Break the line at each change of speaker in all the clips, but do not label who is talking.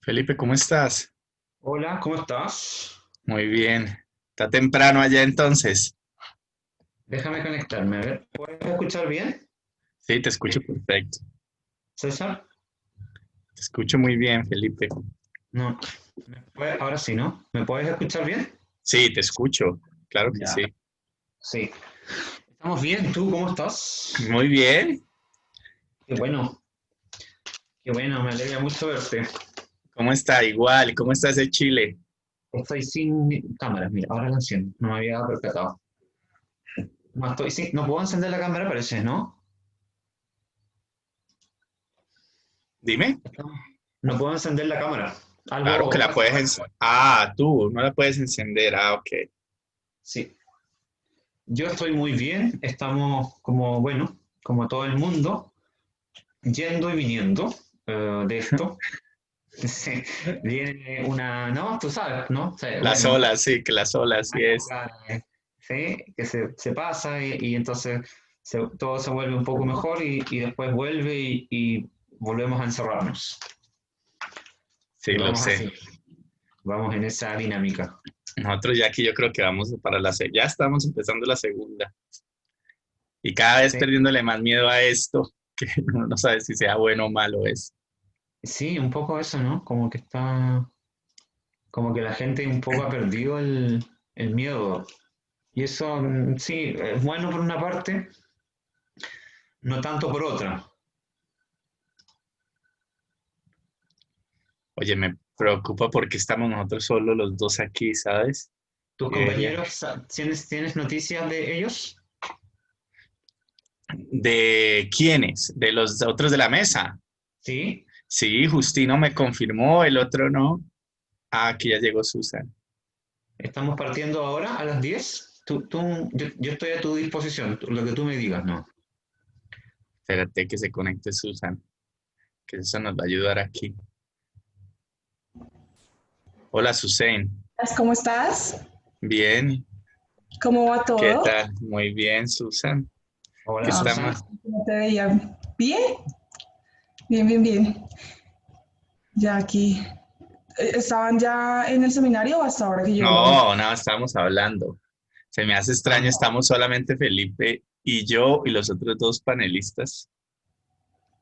Felipe, ¿cómo estás?
Hola, ¿cómo estás?
Muy bien. Está temprano allá entonces.
Déjame conectarme, a ver. ¿Puedes escuchar bien,
Sí, te escucho perfecto.
César?
Te escucho muy bien, Felipe.
No. Ahora sí, ¿no? ¿Me puedes escuchar bien?
Sí, te escucho. Claro que
Ya,
sí.
sí. Estamos bien, ¿tú cómo estás?
Muy bien.
Qué bueno, qué bueno, me alegra mucho verte.
¿Cómo está? Igual. ¿Cómo estás de Chile?
Estoy sin cámara, mira, ahora la enciendo, no me había percatado. No puedo encender la cámara, parece, ¿no?
Dime.
No puedo encender la cámara.
Claro que
Algo
la
pasa.
puedes encender. Ah, tú no la puedes encender. Ah, ok.
Sí, yo estoy muy bien, estamos como, bueno, como todo el mundo, yendo y viniendo de esto. Sí, viene una, no, tú sabes, ¿no? O sea,
Las
bueno,
olas, sí, que las olas,
una
sí es.
época, sí, que se pasa y entonces todo se vuelve un poco mejor y después vuelve y volvemos a encerrarnos.
Sí,
Y
lo
vamos
sé.
así, vamos en esa dinámica.
Nosotros ya aquí yo creo que vamos para ya estamos empezando la segunda. Y cada vez
Sí,
perdiéndole más miedo a esto, que uno no sabe si sea bueno o malo es.
sí, un poco eso, ¿no? Como que está, como que la gente un poco ha perdido el miedo. Y eso, sí, es bueno por una parte, no tanto por otra.
Oye, me preocupa porque estamos nosotros solos los dos aquí, ¿sabes?
¿Tus
Y debería.
compañeros, tienes noticias de ellos?
¿De quiénes? ¿De los otros de la mesa?
Sí,
Sí, Justino me confirmó, el otro no. Ah, aquí ya llegó Susan.
estamos partiendo ahora a las 10. Yo estoy a tu disposición, lo que tú me digas, ¿no?
Espérate que se conecte Susan, que eso nos va a ayudar aquí. Hola, Susan.
¿Cómo estás?
Bien,
¿Cómo va
¿qué
todo?
tal? Muy bien, Susan. ¿Qué
Hola,
No,
Susan.
estamos?
no te veía. Bien, bien, bien, bien. Ya aquí. ¿Estaban ya en el seminario o hasta ahora que yo lo...
No, no, estamos hablando. Se me hace extraño,
Ah,
estamos solamente Felipe y yo y los otros dos panelistas.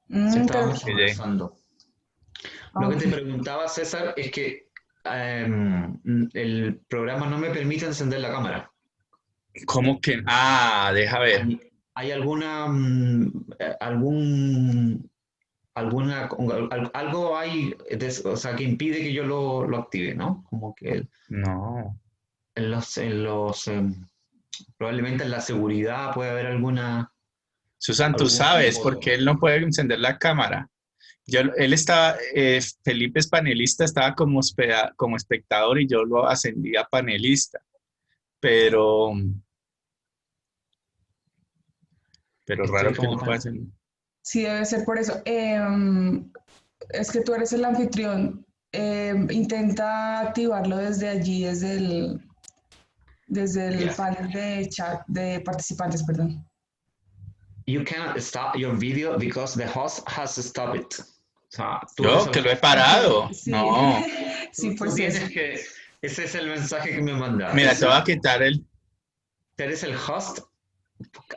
sí, estábamos
Que
Interesante.
llegue.
conversando. Lo que
Ok.
te preguntaba, César, es que el programa no me permite encender la cámara.
¿Cómo que? Ah, deja ver.
¿Hay alguna, algo hay, o sea, que impide que yo lo active, ¿no? Como que
No.
probablemente en la seguridad puede haber
Susan, tú
algún
sabes,
tipo
porque
de...
él no puede encender la cámara. Él estaba, Felipe es panelista, estaba como espectador y yo lo ascendí a panelista, pero, pero
Estoy
raro que
como...
no pueda hacer.
Sí, debe ser por eso. Es que tú eres el anfitrión. Intenta activarlo desde allí, desde el
Yeah.
panel de chat de participantes, perdón.
You cannot stop your video because the host has stopped it. O sea, tú eres
Yo
el
que lo he
host.
Ok,
parado.
sí,
No.
sí,
Tú
pues eso.
tienes que... Ese es el mensaje que me mandaste,
Mira, te voy
¿sí?
a quitar el.
Eres el host.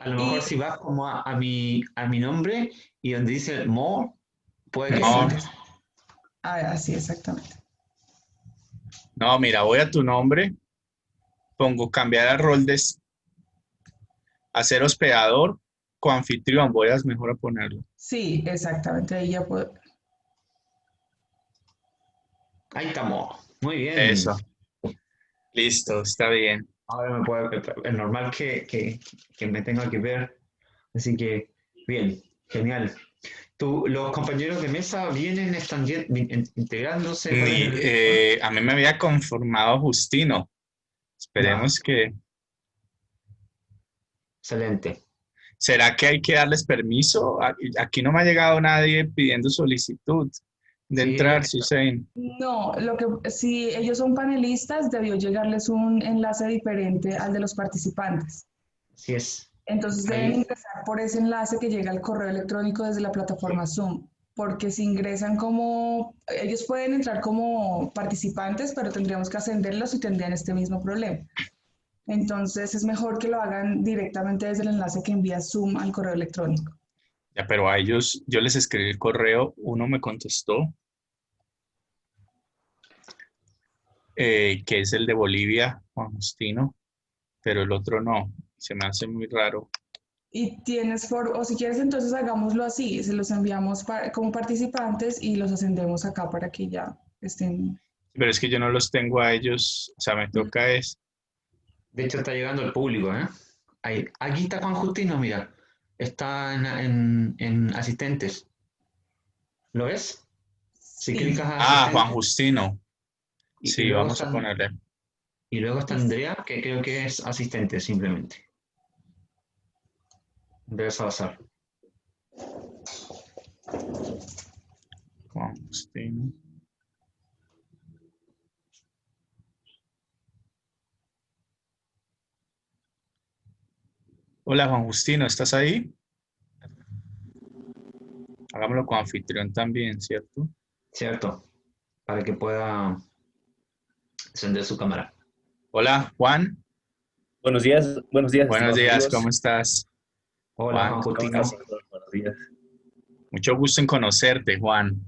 A lo mejor si
Y,
vas como a mi nombre y donde dice more, puede que sí.
No,
sí, exactamente.
no, mira, voy a tu nombre, pongo cambiar a rol a ser hospedador, coanfitrión, voy a mejor a ponerlo.
Sí, exactamente. Ahí ya puedo.
Ahí estamos. Muy bien.
Eso, listo, está bien.
Ahora me puede, es normal que me tenga que ver. Así que, bien, genial. ¿Los compañeros de mesa vienen, están integrándose? ¿Cuál es
Ni,
el ritmo?
a mí me había conformado Justino.
Ya,
Esperemos que...
excelente.
¿Será que hay que darles permiso? Aquí no me ha llegado nadie pidiendo solicitud de
Sí,
entrar, Susain.
No, si ellos son panelistas, debió llegarles un enlace diferente al de los participantes.
así es.
Entonces deben
Ahí,
ingresar por ese enlace que llega al correo electrónico desde la plataforma Zoom, porque si ingresan ellos pueden entrar como participantes, pero tendríamos que ascenderlos y tendrían este mismo problema. Entonces es mejor que lo hagan directamente desde el enlace que envía Zoom al correo electrónico.
Ya, pero a ellos, yo les escribí el correo, uno me contestó, que es el de Bolivia, Juan Justino, pero el otro no. Se me hace muy raro.
O si quieres, entonces hagámoslo así, se los enviamos como participantes y los ascendemos acá para que ya estén.
Pero es que yo no los tengo a ellos, o sea, me toca es...
de hecho, está llegando el público, ¿eh? Ahí, aquí está Juan Justino, mira. Está en asistentes. ¿Lo ves? Si
Sí,
clicas a
Ah, Juan
asistentes
Justino.
y
Sí,
luego
vamos a
está,
ponerle.
y luego está
listo.
Andrea, que creo que es asistente simplemente. Andrea Salazar.
Juan Justino. Hola, Juan Justino, ¿estás ahí? Hagámoslo con anfitrión también, ¿cierto?
¿Cierto? Para que pueda encender su cámara.
Hola, Juan.
Buenos días,
Buenos
estimados
días,
amigos.
¿cómo estás,
Hola,
Juan?
Juan
¿Cómo
Justino.
estás, Salvador? Buenos días.
Mucho gusto en conocerte, Juan.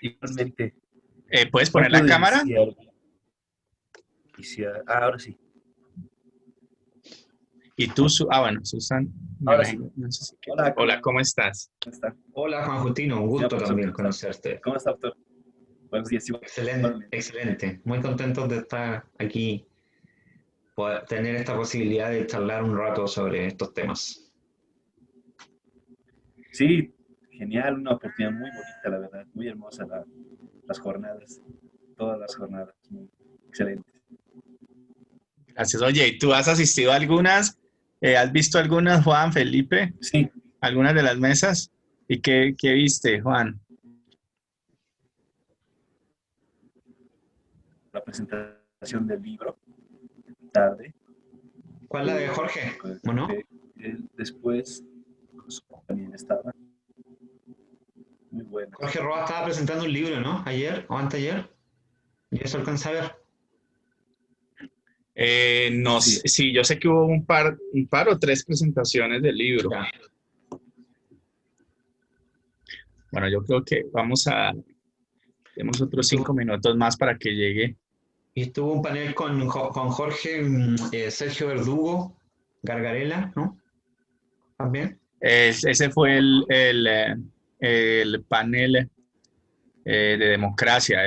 Igualmente,
¿Puedes poner
trato
la
de
cámara?
iniciar. Ahora sí,
Y tú, bueno, Susan, me
ahora sí.
imagino, no sé si quieres.
Hola, ¿cómo
Hola, ¿cómo estás?
está?
Hola, Juan Justino. Un
Señor
gusto
profesor,
también
¿cómo está?
conocerte.
¿Cómo está, doctor? Buenos días,
Excelente,
igualmente.
excelente. Muy contento de estar aquí, poder tener esta posibilidad de charlar un rato sobre estos temas.
Sí, genial, una oportunidad muy bonita, la verdad, muy hermosa las jornadas, todas las jornadas, muy excelentes.
Gracias. Oye, ¿y tú has asistido a algunas? ¿Has visto algunas, Juan, Felipe?
Sí,
¿Algunas de las mesas? ¿Y qué viste, Juan?
la presentación del libro, tarde,
¿Cuál es la de Jorge?
con el
¿O no?
café. Después, pues, también estaba muy buena.
Jorge Roa estaba presentando un libro, ¿no? Ayer o anteayer. Y eso alcanza a ver.
No,
Sí,
sí, yo sé que hubo un par o tres presentaciones del libro.
Ya.
Bueno, yo creo que tenemos otros
Estuvo,
5 minutos más para que llegue.
y estuvo un panel con Jorge, Sergio Verdugo, Gargarela, ¿no? También.
Ese fue el panel de democracia,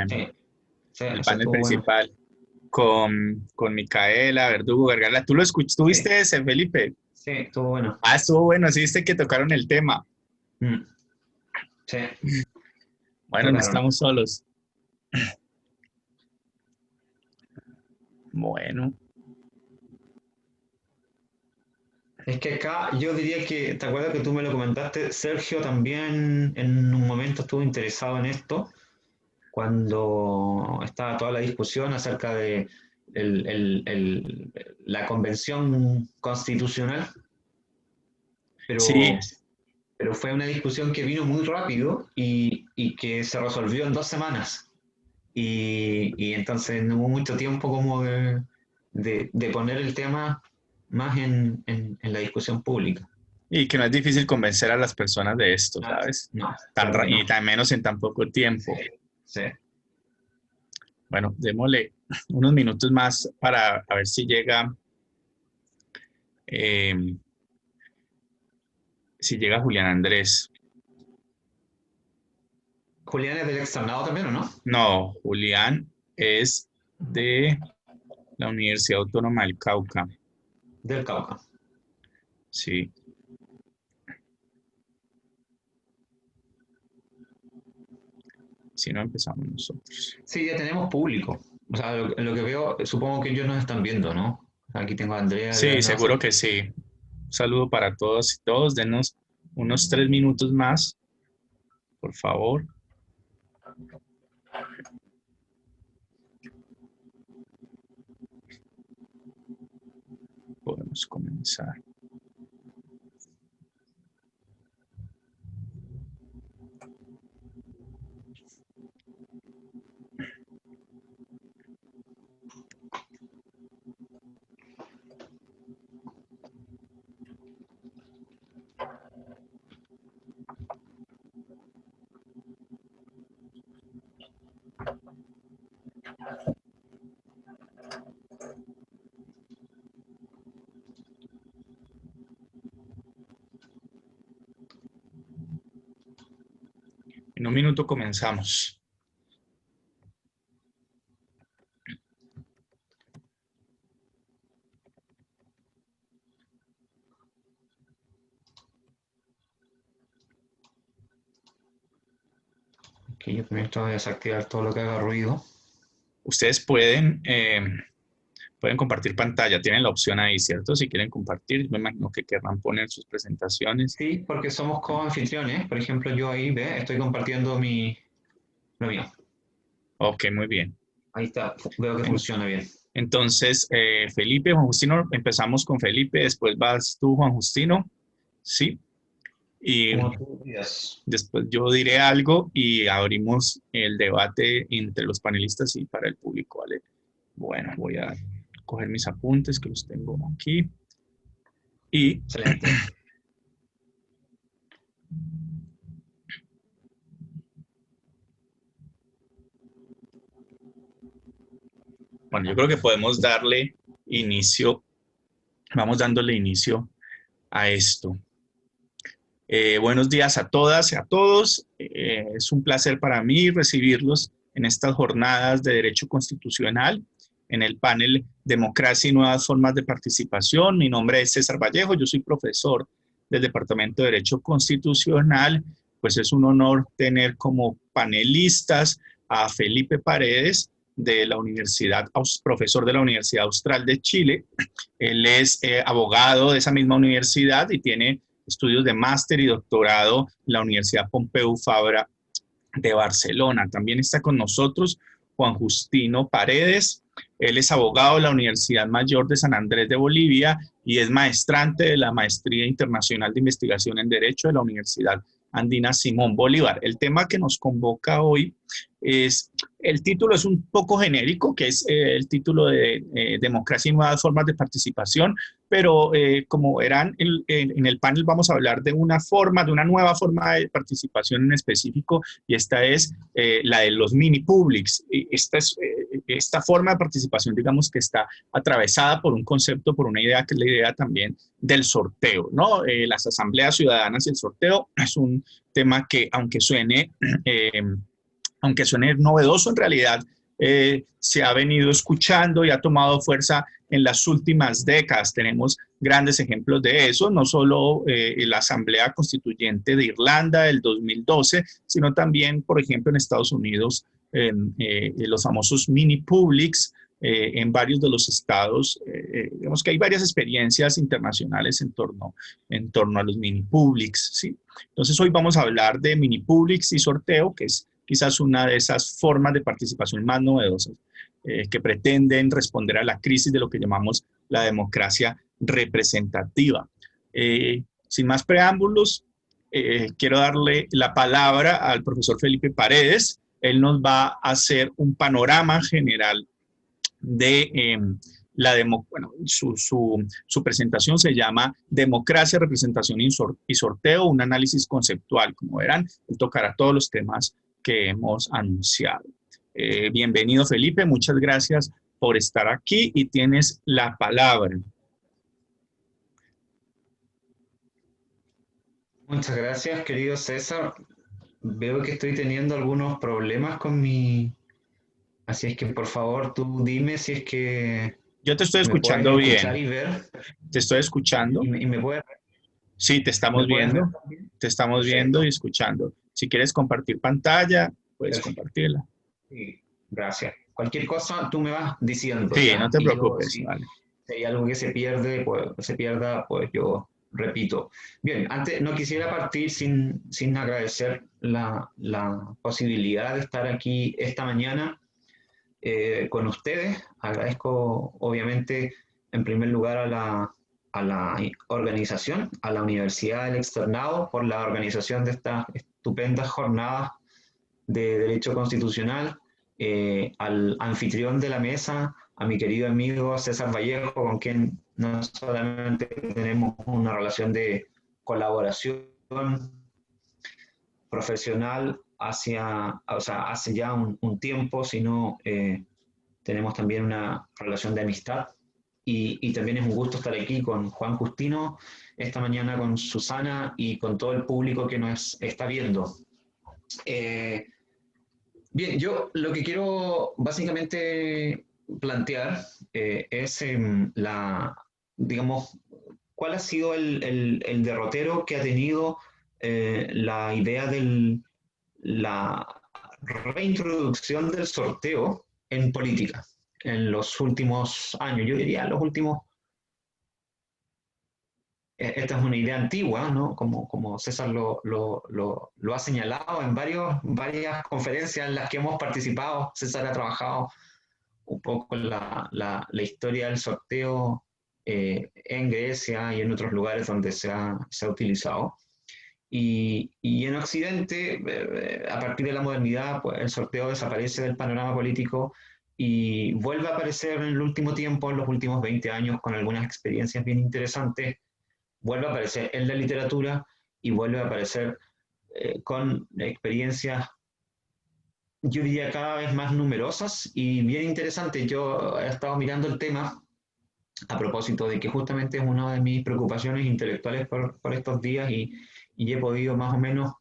Sí, sí,
el
ese
panel
estuvo bueno.
principal con Micaela, Verdugo, Gargala. ¿Tú lo
Sí,
¿Tuviste ese, Felipe?
sí, estuvo bueno.
Ah, estuvo bueno, sí viste que tocaron el tema.
Mm, sí,
Bueno, no
tocaron.
estamos solos. Bueno,
Es que acá yo diría que, ¿te acuerdas que tú me lo comentaste? Sergio también en un momento estuvo interesado en esto, cuando estaba toda la discusión acerca de la convención constitucional,
sí,
pero, pero fue una discusión que vino muy rápido y que se resolvió en 2 semanas. Y entonces no hubo mucho tiempo como de poner el tema más en la discusión pública.
y que no es difícil convencer a las personas de esto,
Ah,
¿sabes?
no, claro que no.
Y tan menos en tan poco
Sí,
tiempo.
sí.
Bueno, démosle unos minutos más para a ver eh, si llega Julián Andrés.
Julián es del externado también, ¿o no?
No, Julián es de La Universidad Autónoma del Cauca.
Del Cauca.
Sí. Si no, empezamos nosotros.
Sí, ya tenemos público. O sea, lo que veo, supongo que ellos nos están viendo, ¿no? Aquí tengo a Andrea.
Sí, seguro que sí. Un saludo para todos y todos. Denos unos 3 minutos más, por favor. Podemos comenzar. En un minuto comenzamos.
Aquí yo también tengo que desactivar todo lo que haga ruido.
Ustedes pueden compartir pantalla. Tienen la opción ahí, ¿cierto? Si quieren compartir, me imagino que querrán poner sus presentaciones.
Sí, porque somos coanfitriones. Por ejemplo, yo ahí, estoy compartiendo lo mío.
Ok, muy bien.
Ahí está, veo que funciona bien.
Entonces, Felipe, Juan Justino, empezamos con Felipe, después vas tú, Juan Justino, ¿sí? Y
Como tú digas.
después yo diré algo y abrimos el debate entre los panelistas y para el público, ¿vale? Bueno, voy a coger mis apuntes que los tengo aquí. Y
Excelente.
bueno, yo creo que podemos darle inicio, vamos dándole inicio a esto. Buenos días a todas y a todos. Es un placer para mí recibirlos en estas jornadas de Derecho Constitucional en el panel Democracia y Nuevas Formas de Participación. Mi nombre es César Vallejo, yo soy profesor del Departamento de Derecho Constitucional. Pues es un honor tener como panelistas a Felipe Paredes, de la profesor de la Universidad Austral de Chile. Él es abogado de esa misma universidad y tiene estudios de máster y doctorado en la Universidad Pompeu Fabra de Barcelona. También está con nosotros Juan Justino Paredes. Él es abogado de la Universidad Mayor de San Andrés de Bolivia y es maestrante de la Maestría Internacional de Investigación en Derecho de la Universidad Andina Simón Bolívar. El tema que nos convoca hoy es, el título es un poco genérico, que es el título de Democracia y Nuevas Formas de Participación, pero como verán, en el panel vamos a hablar de una nueva forma de participación en específico, y esta es la de los mini publics. Esta forma de participación, digamos que está atravesada por un concepto, por una idea que es la idea también del sorteo, ¿no? Las asambleas ciudadanas y el sorteo es un tema que, aunque suene novedoso, en realidad se ha venido escuchando y ha tomado fuerza en las últimas décadas. Tenemos grandes ejemplos de eso, no solo la Asamblea Constituyente de Irlanda del 2012, sino también, por ejemplo, en Estados Unidos, los famosos mini publics, en varios de los estados. Digamos que hay varias experiencias internacionales en torno a los mini publics, ¿sí? Entonces hoy vamos a hablar de mini publics y sorteo, que es quizás una de esas formas de participación más novedosas que pretenden responder a la crisis de lo que llamamos la democracia representativa. Sin más preámbulos, quiero darle la palabra al profesor Felipe Paredes. Él nos va a hacer un panorama general de su presentación se llama Democracia, Representación y Sorteo, un análisis conceptual. Como verán, él tocará todos los temas que hemos anunciado. Bienvenido, Felipe, muchas gracias por estar aquí y tienes la palabra.
Muchas gracias, querido César. Veo que estoy teniendo algunos problemas con mi... Así es que, por favor, tú dime si es que
Yo te estoy
¿Me puedes
escuchando
escuchar
bien.
y ver?
¿Te estoy escuchando?
¿Y me puedes,
Sí,
me puedes ver también?
te estamos viendo y
Perfecto.
escuchando. Si quieres compartir pantalla, puedes
Perfecto.
compartirla.
Sí, gracias. Cualquier cosa tú me vas diciendo
Sí, no
ya.
te
Y yo,
preocupes,
si,
vale.
si hay algo que se pierde, pues se pierda, pues yo repito. Bien, antes no quisiera partir sin agradecer la posibilidad de estar aquí esta mañana con ustedes. Agradezco, obviamente, en primer lugar a la organización, a la Universidad del Externado, por la organización de estas estupendas jornadas de Derecho Constitucional, al anfitrión de la mesa, a mi querido amigo César Vallejo, con quien no solamente tenemos una relación de colaboración profesional o sea, hace ya un tiempo, sino tenemos también una relación de amistad. Y también es un gusto estar aquí con Juan Justino, esta mañana con Susana y con todo el público que nos está viendo. Eh, Bien, yo lo que quiero básicamente plantear es digamos, cuál ha sido el derrotero que ha tenido la idea de la reintroducción del sorteo en política en los últimos años. Yo diría los últimos esta es una idea antigua, ¿no? Como César lo ha señalado en varias conferencias en las que hemos participado. César ha trabajado un poco la historia del sorteo en Grecia y en otros lugares donde se ha utilizado. Y en Occidente, a partir de la modernidad, pues, el sorteo desaparece del panorama político y vuelve a aparecer en el último tiempo, en los últimos 20 años, con algunas experiencias bien interesantes. Vuelve a aparecer en la literatura y vuelve a aparecer con experiencias, yo diría, cada vez más numerosas y bien interesantes. Yo he estado mirando el tema a propósito de que justamente es una de mis preocupaciones intelectuales por estos días y he podido más o menos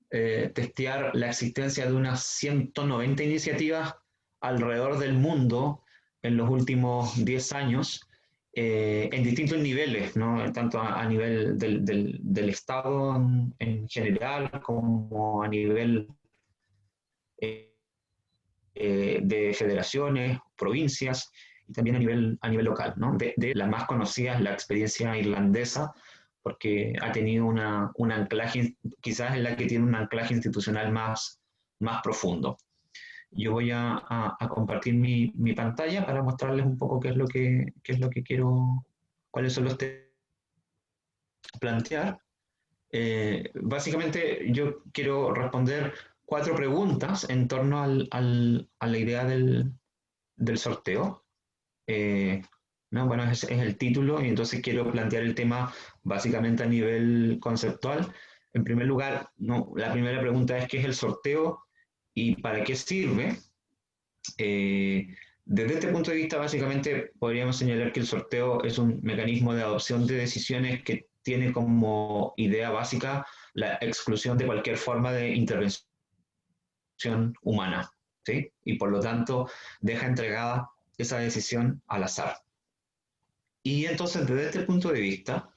testear la existencia de unas 190 iniciativas alrededor del mundo en los últimos 10 años, en distintos niveles, ¿no? Tanto a nivel del Estado en general como a nivel eh, de federaciones, provincias y también a nivel local. ¿No? De la más conocida es la experiencia irlandesa, porque ha tenido un anclaje, quizás es la que tiene un anclaje institucional más profundo. Yo voy a compartir mi pantalla para mostrarles un poco qué es lo que quiero, cuáles son los temas que plantear. Básicamente yo quiero responder 4 preguntas en torno a la idea del sorteo. ¿No? Bueno, es el título y entonces quiero plantear el tema básicamente a nivel conceptual. En primer lugar, no, la primera pregunta es ¿qué es el sorteo y para qué sirve? Desde este punto de vista, básicamente podríamos señalar que el sorteo es un mecanismo de adopción de decisiones que tiene como idea básica la exclusión de cualquier forma de intervención humana, ¿sí? Y por lo tanto deja entregada esa decisión al azar. Y entonces, desde este punto de vista,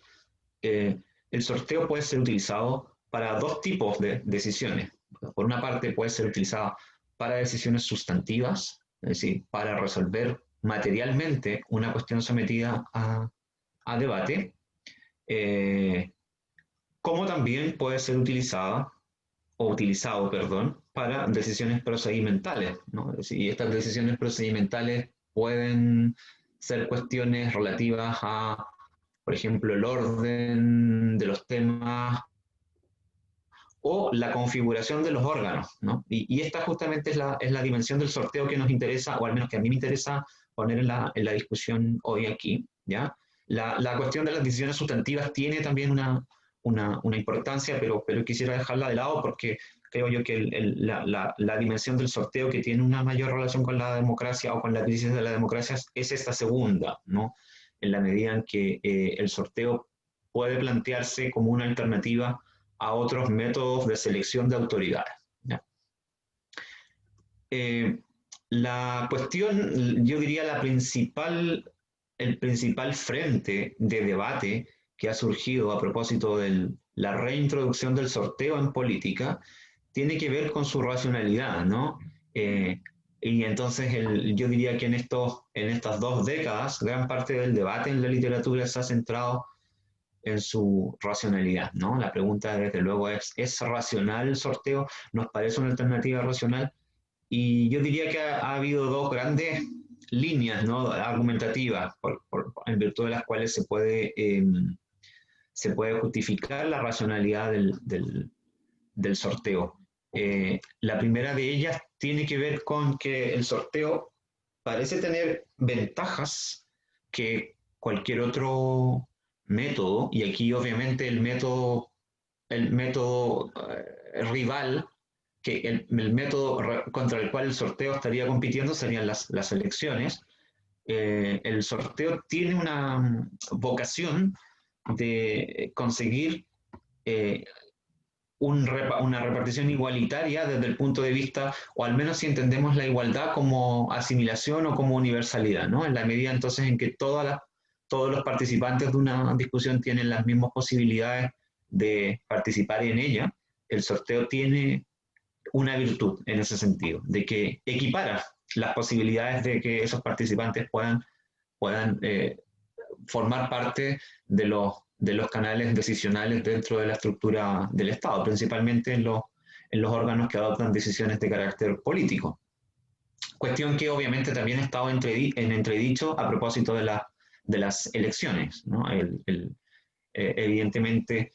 el sorteo puede ser utilizado para 2 tipos de decisiones. Por una parte, puede ser utilizado para decisiones sustantivas, es decir, para resolver materialmente una cuestión sometida a debate, eh, como también puede ser utilizado, perdón, para decisiones procedimentales, ¿no? Es decir, estas decisiones procedimentales pueden ser cuestiones relativas a, por ejemplo, el orden de los temas o la configuración de los órganos, ¿no? Y esta justamente es la dimensión del sorteo que nos interesa, o al menos que a mí me interesa poner en la discusión hoy aquí, ¿ya? La cuestión de las decisiones sustantivas tiene también una importancia, pero quisiera dejarla de lado porque creo yo que la dimensión del sorteo que tiene una mayor relación con la democracia o con la crisis de la democracia es esta segunda, ¿no? En la medida en que el sorteo puede plantearse como una alternativa a otros métodos de selección de autoridades. ¿Ya? La cuestión, yo diría la principal el principal frente de debate que ha surgido a propósito de la reintroducción del sorteo en política tiene que ver con su racionalidad, ¿no? Y entonces yo diría que en estas 2 décadas, gran parte del debate en la literatura se ha centrado en su racionalidad, ¿no? La pregunta, desde luego, ¿es racional el sorteo? ¿Nos parece una alternativa racional? Y yo diría que ha habido 2 grandes líneas, ¿no?, argumentativas, en virtud de las cuales se puede justificar la racionalidad del sorteo. La primera de ellas tiene que ver con que el sorteo parece tener ventajas que cualquier otro método, y aquí obviamente el método rival, que el método contra el cual el sorteo estaría compitiendo serían las elecciones. El sorteo tiene una vocación de conseguir una repartición igualitaria desde el punto de vista, o al menos si entendemos la igualdad como asimilación o como universalidad, ¿no? En la medida entonces en que todos los participantes de una discusión tienen las mismas posibilidades de participar en ella, el sorteo tiene una virtud en ese sentido, de que equipara las posibilidades de que esos participantes puedan formar parte de los canales decisionales dentro de la estructura del Estado, principalmente en los órganos que adoptan decisiones de carácter político. Cuestión que obviamente también ha estado en entredicho a propósito de las elecciones, ¿no? Evidentemente,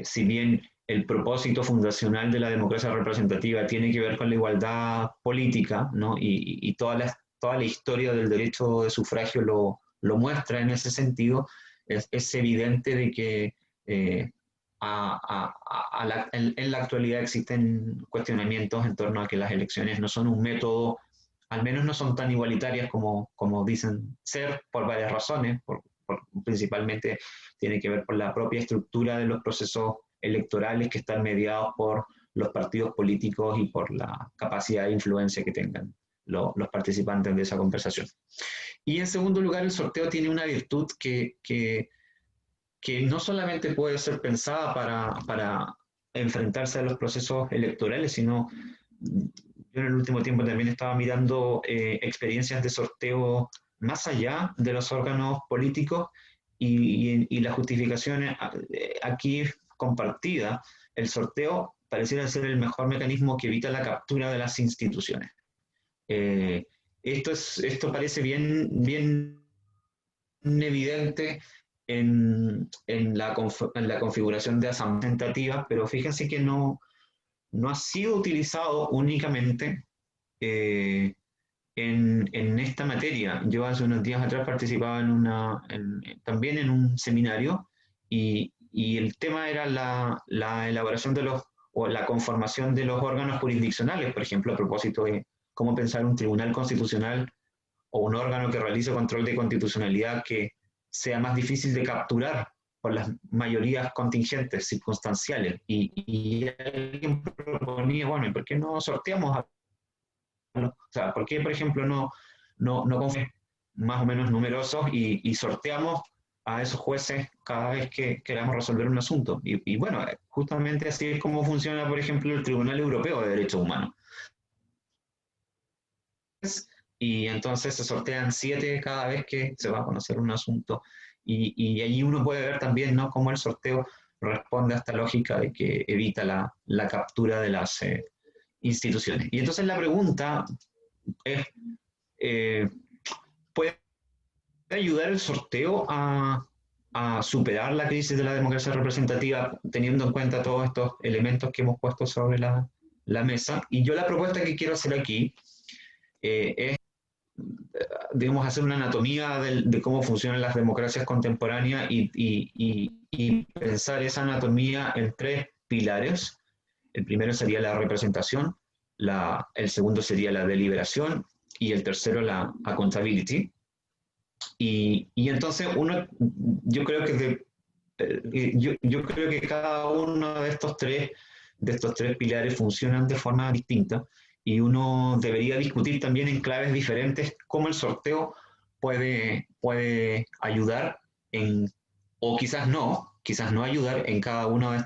si bien el propósito fundacional de la democracia representativa tiene que ver con la igualdad política, ¿no?, y toda la historia del derecho de sufragio lo muestra en ese sentido, es evidente de que en la actualidad existen cuestionamientos en torno a que las elecciones no son un método, al menos no son tan igualitarias como dicen ser, por varias razones, principalmente tiene que ver por la propia estructura de los procesos electorales que están mediados por los partidos políticos y por la capacidad de influencia que tengan los participantes de esa conversación. Y en segundo lugar, el sorteo tiene una virtud que no solamente puede ser pensada para enfrentarse a los procesos electorales, sino yo en el último tiempo también estaba mirando experiencias de sorteo más allá de los órganos políticos y la justificación aquí compartida. El sorteo pareciera ser el mejor mecanismo que evita la captura de las instituciones. Esto parece bien evidente en la configuración de asamblea tentativa, pero fíjense que no ha sido utilizado únicamente en esta materia. Yo hace unos días atrás participaba también en un seminario y el tema era la elaboración o la conformación de los órganos jurisdiccionales, por ejemplo, a propósito de cómo pensar un tribunal constitucional o un órgano que realice control de constitucionalidad que sea más difícil de capturar por las mayorías contingentes, circunstanciales. Y alguien proponía, bueno, ¿y por qué no sorteamos o sea, ¿por qué, por ejemplo, no más o menos numerosos y sorteamos a esos jueces cada vez que queramos resolver un asunto? Y bueno, justamente así es como funciona, por ejemplo, el Tribunal Europeo de Derechos Humanos. Y entonces se sortean 7 cada vez que se va a conocer un asunto. Y allí uno puede ver también, ¿no?, cómo el sorteo responde a esta lógica de que evita la captura de las instituciones. Y entonces la pregunta es, ¿puede ayudar el sorteo a superar la crisis de la democracia representativa teniendo en cuenta todos estos elementos que hemos puesto sobre la mesa? Y yo la propuesta que quiero hacer aquí es, digamos, hacer una anatomía de cómo funcionan las democracias contemporáneas y pensar esa anatomía en 3 pilares. El primero sería la representación, el segundo sería la deliberación y el tercero la accountability. Y entonces yo creo que cada uno de estos tres pilares funcionan de forma distinta y uno debería discutir también en claves diferentes cómo el sorteo puede puede ayudar o quizás no ayudar en cada una de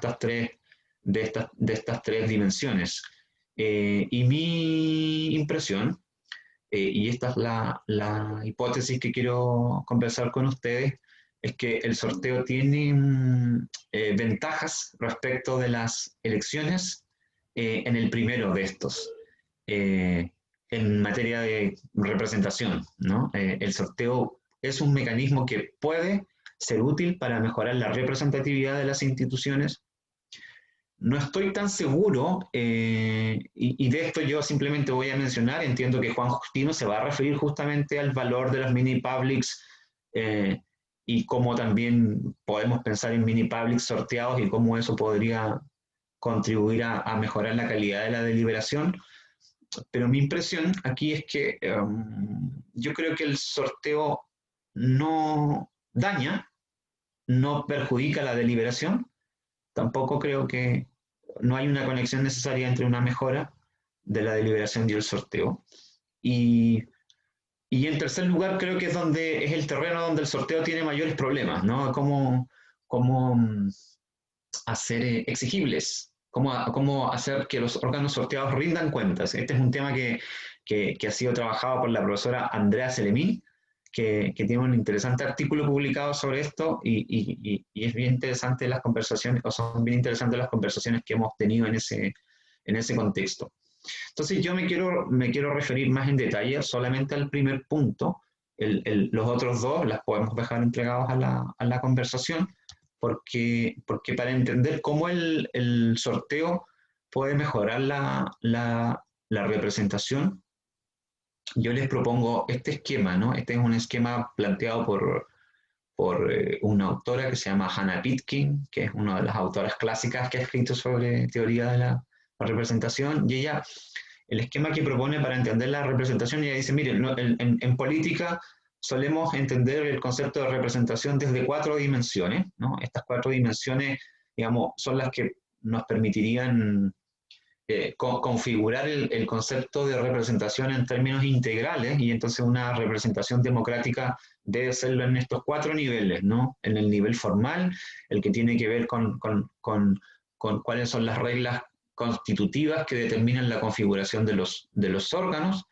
estas tres dimensiones. Y mi impresión, y esta es la hipótesis que quiero conversar con ustedes, es que el sorteo tiene ventajas respecto de las elecciones en el primero de estos, en materia de representación, ¿no? El sorteo es un mecanismo que puede ser útil para mejorar la representatividad de las instituciones. No estoy tan seguro, y de esto yo simplemente voy a mencionar, entiendo que Juan Justino se va a referir justamente al valor de los mini publics, y cómo también podemos pensar en mini publics sorteados y cómo eso podría contribuir a mejorar la calidad de la deliberación. Pero mi impresión aquí es que yo creo que el sorteo no daña, no perjudica la deliberación. Tampoco creo que no hay una conexión necesaria entre una mejora de la deliberación y el sorteo. Y en tercer lugar, creo que es el terreno donde el sorteo tiene mayores problemas, ¿no? Cómo hacer exigibles, cómo hacer que los órganos sorteados rindan cuentas. Este es un tema que ha sido trabajado por la profesora Andrea Selemín, que tiene un interesante artículo publicado sobre esto, y es bien interesante las conversaciones, o son bien interesantes las conversaciones que hemos tenido en ese contexto. Entonces yo me quiero referir más en detalle solamente al primer punto. Los otros dos las podemos dejar entregados a la conversación, porque para entender cómo el sorteo puede mejorar la representación, yo les propongo este esquema, ¿no? Este es un esquema planteado por una autora que se llama Hannah Pitkin, que es una de las autoras clásicas que ha escrito sobre teoría de la representación, y el esquema que propone para entender la representación, ella dice, miren, ¿no? en política solemos entender el concepto de representación desde 4 dimensiones, ¿no? Estas 4 dimensiones, digamos, son las que nos permitirían configurar el concepto de representación en términos integrales, y entonces una representación democrática debe serlo en estos 4 niveles, ¿no? En el nivel formal, el que tiene que ver con cuáles son las reglas constitutivas que determinan la configuración de los órganos.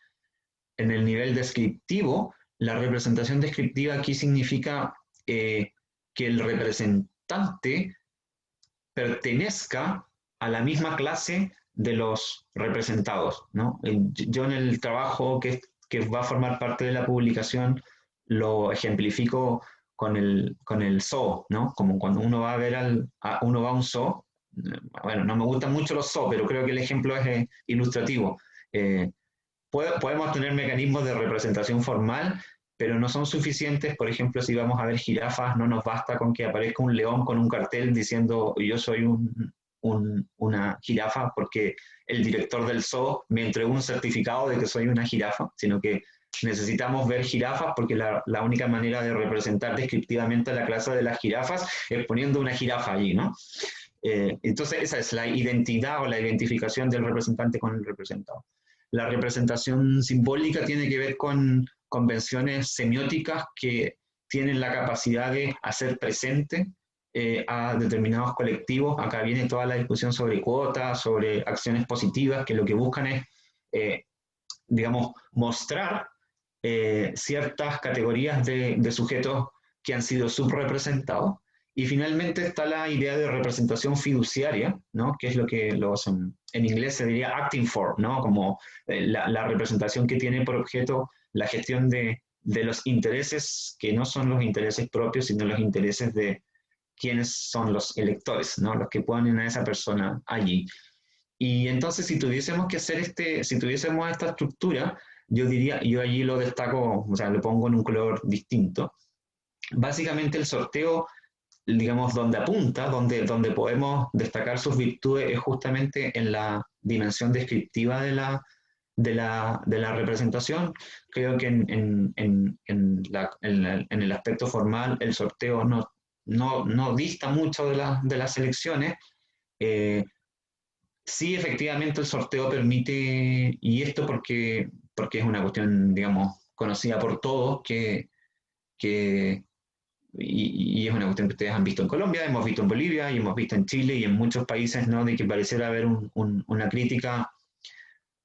En el nivel descriptivo, la representación descriptiva aquí significa que el representante pertenezca a la misma clase de los representados, ¿no? Yo en el trabajo que va a formar parte de la publicación lo ejemplifico con el zoo, ¿no? Como cuando uno va uno va a un zoo. Bueno, no me gustan mucho los zoos, pero creo que el ejemplo es ilustrativo. Podemos tener mecanismos de representación formal, pero no son suficientes. Por ejemplo, si vamos a ver jirafas, no nos basta con que aparezca un león con un cartel diciendo yo soy una jirafa, porque el director del zoo me entregó un certificado de que soy una jirafa, sino que necesitamos ver jirafas, porque la única manera de representar descriptivamente la clase de las jirafas es poniendo una jirafa allí, ¿no? Entonces esa es la identidad o la identificación del representante con el representado. La representación simbólica tiene que ver con convenciones semióticas que tienen la capacidad de hacer presente a determinados colectivos. Acá viene toda la discusión sobre cuotas, sobre acciones positivas, que lo que buscan es, digamos, mostrar ciertas categorías de sujetos que han sido subrepresentados. Y finalmente está la idea de representación fiduciaria, ¿no? Que es lo que en inglés se diría acting for, ¿no? Como la representación que tiene por objeto la gestión de los intereses que no son los intereses propios, sino los intereses de quienes son los electores, ¿no? Los que ponen a esa persona allí. Y entonces, si tuviésemos que hacer si tuviésemos esta estructura, yo allí lo destaco, o sea, lo pongo en un color distinto. Básicamente el sorteo, digamos, donde apunta, donde podemos destacar sus virtudes, es justamente en la dimensión descriptiva de la representación. Creo que en el aspecto formal el sorteo no dista mucho de las elecciones. Sí, efectivamente el sorteo permite, y esto porque es una cuestión, digamos, conocida por todos, que y es una cuestión que ustedes han visto en Colombia, hemos visto en Bolivia y hemos visto en Chile y en muchos países, ¿no? De que pareciera haber una crítica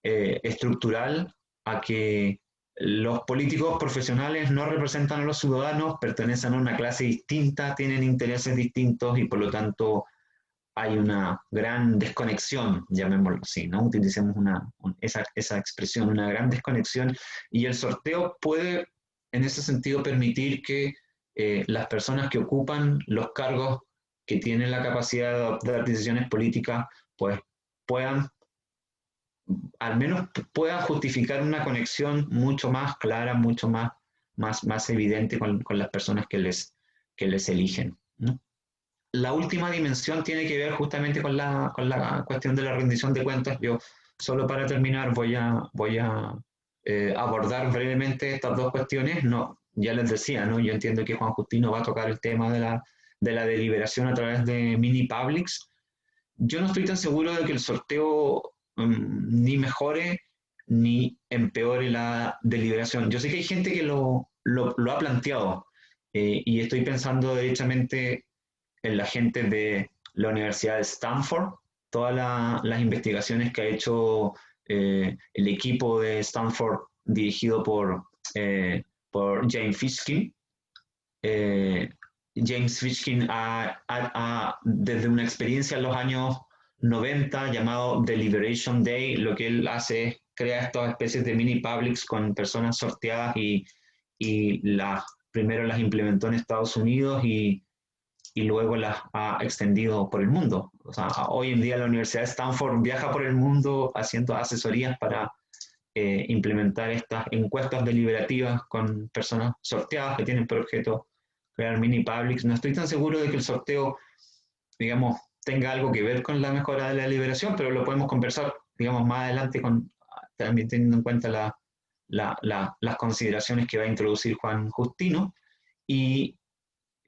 estructural a que los políticos profesionales no representan a los ciudadanos, pertenecen a una clase distinta, tienen intereses distintos y por lo tanto hay una gran desconexión, llamémoslo así, ¿no? Utilicemos esa expresión, una gran desconexión, y el sorteo puede, en ese sentido, permitir que las personas que ocupan los cargos que tienen la capacidad de adoptar decisiones políticas, pues puedan, al menos puedan justificar una conexión mucho más clara, mucho más evidente con las personas que les eligen, ¿no? La última dimensión tiene que ver justamente con la cuestión de la rendición de cuentas. Yo, solo para terminar, voy a abordar brevemente estas dos cuestiones. No, ya les decía, ¿no? Yo entiendo que Juan Justino va a tocar el tema de la deliberación a través de mini publics. Yo no estoy tan seguro de que el sorteo ni mejore ni empeore la deliberación. Yo sé que hay gente que lo ha planteado y estoy pensando derechamente en la gente de la Universidad de Stanford, todas las investigaciones que ha hecho el equipo de Stanford dirigido por James Fishkin. James Fishkin desde una experiencia en los años 90 llamado Deliberation Day, lo que él hace es crear estas especies de mini publics con personas sorteadas y primero las implementó en Estados Unidos y luego las ha extendido por el mundo. O sea, hoy en día la Universidad de Stanford viaja por el mundo haciendo asesorías para implementar estas encuestas deliberativas con personas sorteadas que tienen por objeto crear mini publics. No estoy tan seguro de que el sorteo, digamos, tenga algo que ver con la mejora de la deliberación, pero lo podemos conversar, digamos, más adelante también teniendo en cuenta las consideraciones que va a introducir Juan Justino. Y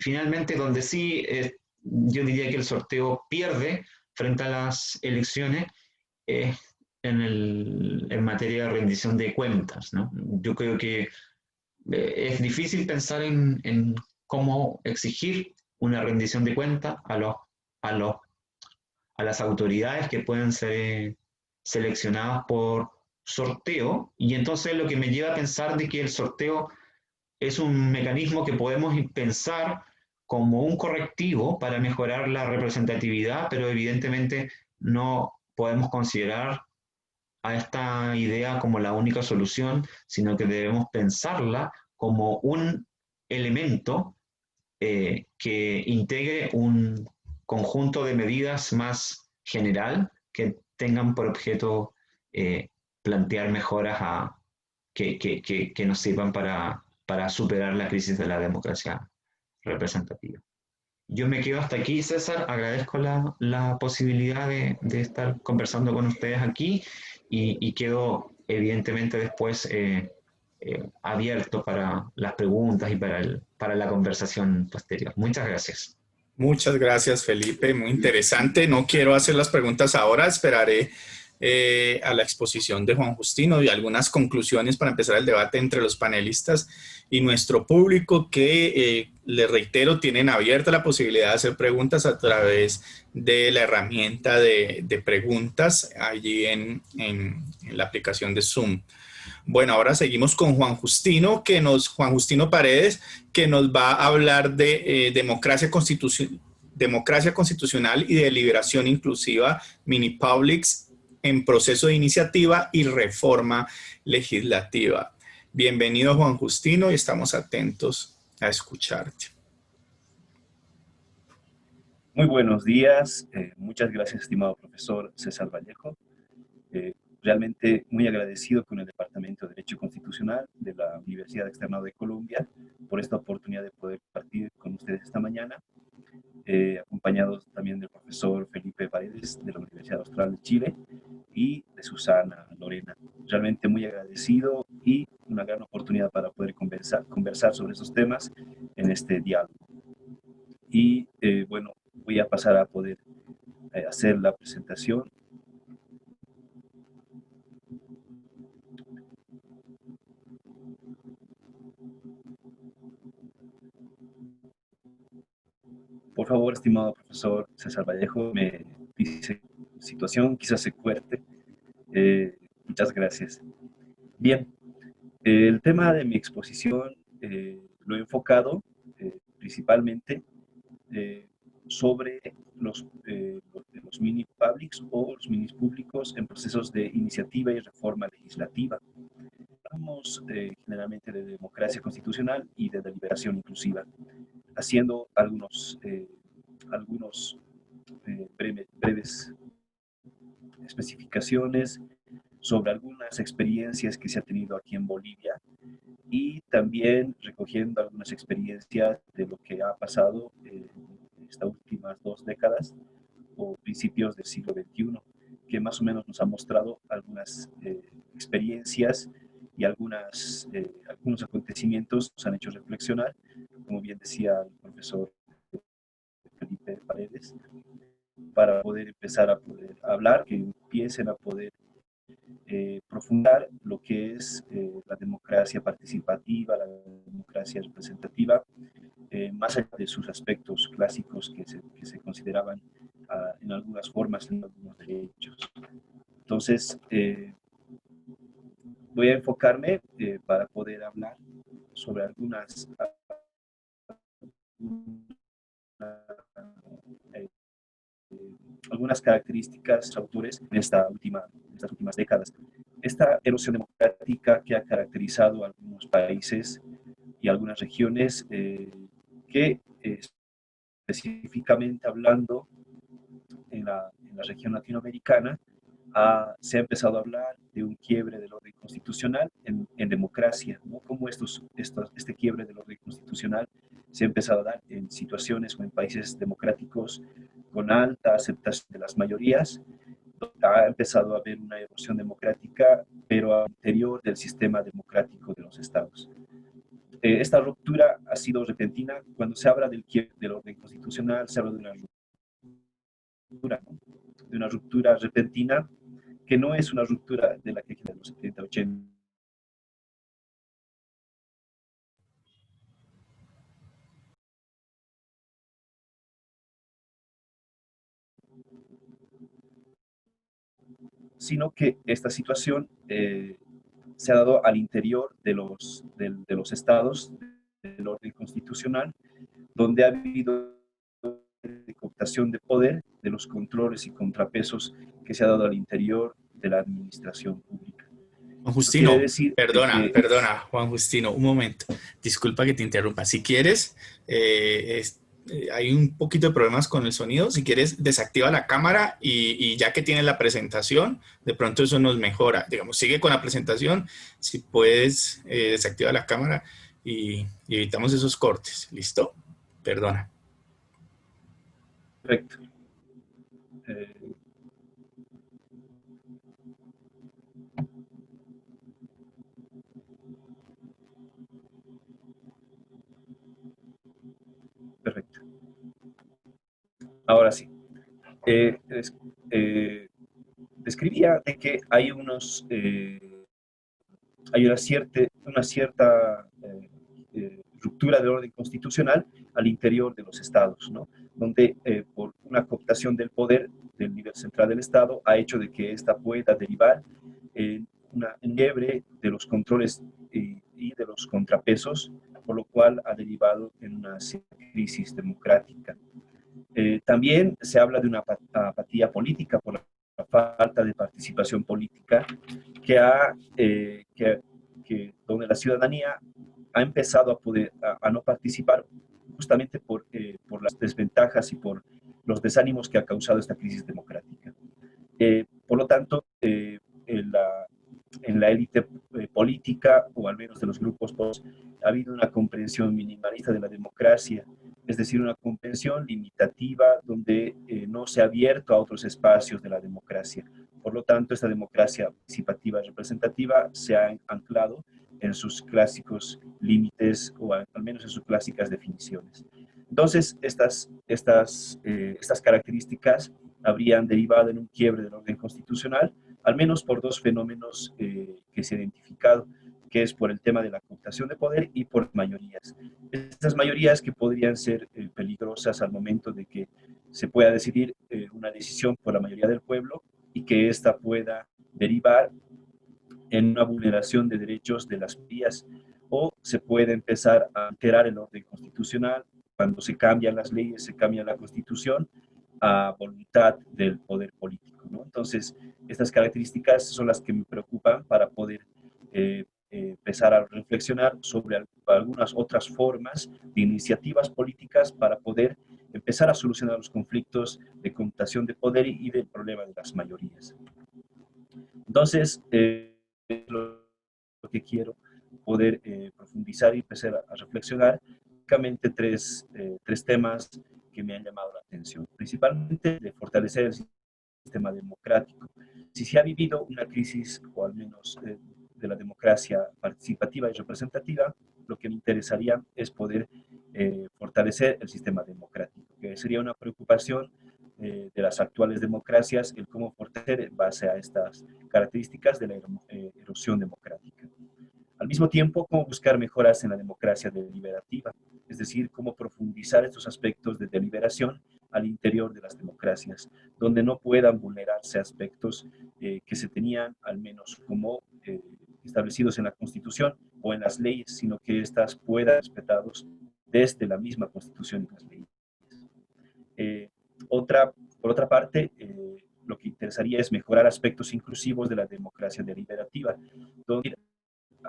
finalmente, donde sí, yo diría que el sorteo pierde frente a las elecciones es en materia de rendición de cuentas, ¿no? Yo creo que es difícil pensar en cómo exigir una rendición de cuentas a, los, a las autoridades que pueden ser seleccionadas por sorteo, y entonces lo que me lleva a pensar de que el sorteo es un mecanismo que podemos pensar como un correctivo para mejorar la representatividad, pero evidentemente no podemos considerar a esta idea como la única solución, sino que debemos pensarla como un elemento que integre un conjunto de medidas más general que tengan por objeto plantear mejoras que nos sirvan para superar la crisis de la democracia representativa. Yo me quedo hasta aquí, César. Agradezco la posibilidad de estar conversando con ustedes aquí y quedo evidentemente después abierto para las preguntas y para la conversación posterior. Muchas gracias.
Muchas gracias, Felipe. Muy interesante. No quiero hacer las preguntas ahora. Esperaré a la exposición de Juan Justino y algunas conclusiones para empezar el debate entre los panelistas y nuestro público que, les reitero, tienen abierta la posibilidad de hacer preguntas a través de la herramienta de preguntas allí en la aplicación de Zoom. Bueno, ahora seguimos con Juan Justino Paredes, que nos va a hablar de democracia constitucional y deliberación inclusiva, mini publics en proceso de iniciativa y reforma legislativa. Bienvenido, Juan Justino, y estamos atentos a escucharte.
Muy buenos días. Muchas gracias, estimado profesor César Vallejo. Realmente muy agradecido con el Departamento de Derecho Constitucional de la Universidad Externado de Colombia por esta oportunidad de poder compartir con ustedes esta mañana, acompañados también del profesor Felipe Paredes de la Universidad Austral de Chile y de Susana Lorena. Realmente muy agradecido y una gran oportunidad para poder conversar sobre esos temas en este diálogo. Y bueno, voy a pasar a poder hacer la presentación. favor, estimado profesor César Vallejo, me dice situación, quizás se fuerte. Muchas gracias. Bien, el tema de mi exposición lo he enfocado principalmente sobre los mini publics o los mini públicos en procesos de iniciativa y reforma legislativa. Hablamos generalmente de democracia constitucional y de deliberación inclusiva, haciendo algunos breves especificaciones sobre algunas experiencias que se ha tenido aquí en Bolivia y también recogiendo algunas experiencias de lo que ha pasado en estas últimas 2 décadas o principios del siglo XXI, que más o menos nos ha mostrado algunas experiencias y algunos acontecimientos nos han hecho reflexionar, como bien decía el profesor Felipe Paredes, para poder empezar a poder hablar, que empiecen a poder profundizar lo que es la democracia participativa, la democracia representativa, más allá de sus aspectos clásicos que se consideraban en algunas formas, en algunos derechos. Entonces, voy a enfocarme para poder hablar sobre algunas características de autores en estas últimas décadas. Esta erosión democrática que ha caracterizado a algunos países y algunas regiones que específicamente hablando en la región latinoamericana, se ha empezado a hablar de un quiebre del orden constitucional en democracia, ¿no? Como este quiebre del orden constitucional se ha empezado a dar en situaciones o en países democráticos con alta aceptación de las mayorías, ha empezado a haber una erosión democrática, pero al interior del sistema democrático de los estados. Esta ruptura ha sido repentina. Cuando se habla del quiebre del orden constitucional, se habla de una ruptura repentina, que no es una ruptura de la que de los 70, 80. Sino que esta situación se ha dado al interior de los estados del orden constitucional, donde ha habido cooptación de poder, de los controles y contrapesos que se ha dado al interior de la administración pública.
Juan
Eso quiere
Justino,
decir
perdona, Juan Justino, un momento. Disculpa que te interrumpa. Si quieres, hay un poquito de problemas con el sonido. Si quieres, desactiva la cámara y ya que tienes la presentación, de pronto eso nos mejora. Digamos, sigue con la presentación. Si puedes, desactiva la cámara y evitamos esos cortes. ¿Listo? Perdona.
Perfecto. Perfecto. Ahora sí. Describía de que hay hay una cierta ruptura del orden constitucional al interior de los estados, ¿no? Donde por una cooptación del poder del nivel central del estado ha hecho de que esta pueda derivar en una quiebre de los controles y de los contrapesos, por lo cual ha derivado en una crisis democrática. También se habla de una apatía política por la falta de participación política donde la ciudadanía ha empezado a no participar justamente por las desventajas y por los desánimos que ha causado esta crisis democrática. Por lo tanto, en la élite política, o al menos de los grupos ha habido una comprensión minimalista de la democracia, es decir, una comprensión limitativa donde no se ha abierto a otros espacios de la democracia. Por lo tanto, esta democracia participativa y representativa se ha anclado en sus clásicos límites o al menos en sus clásicas definiciones. Entonces, estas características habrían derivado en un quiebre del orden constitucional, al menos por dos fenómenos que se han identificado, que es por el tema de la cooptación de poder y por mayorías. Estas mayorías que podrían ser peligrosas al momento de que se pueda decidir una decisión por la mayoría del pueblo y que ésta pueda derivar en una vulneración de derechos de las vías, o se puede empezar a alterar el orden constitucional cuando se cambian las leyes, se cambia la constitución a voluntad del poder político, ¿no? Entonces, estas características son las que me preocupan para poder empezar a reflexionar sobre algunas otras formas de iniciativas políticas para poder empezar a solucionar los conflictos de conmutación de poder y del problema de las mayorías. Entonces, lo que quiero poder profundizar y empezar a reflexionar, únicamente tres temas que me han llamado la atención, principalmente de fortalecer el sistema democrático. Si se ha vivido una crisis, o al menos de la democracia participativa y representativa, lo que me interesaría es poder fortalecer el sistema democrático, que sería una preocupación de las actuales democracias, el cómo fortalecer en base a estas características de la erosión democrática. Al mismo tiempo, cómo buscar mejoras en la democracia deliberativa, es decir, cómo profundizar estos aspectos de deliberación al interior de las democracias, donde no puedan vulnerarse aspectos que se tenían al menos como establecidos en la Constitución o en las leyes, sino que éstas puedan ser respetados desde la misma Constitución y las leyes. Por otra parte, lo que interesaría es mejorar aspectos inclusivos de la democracia deliberativa, donde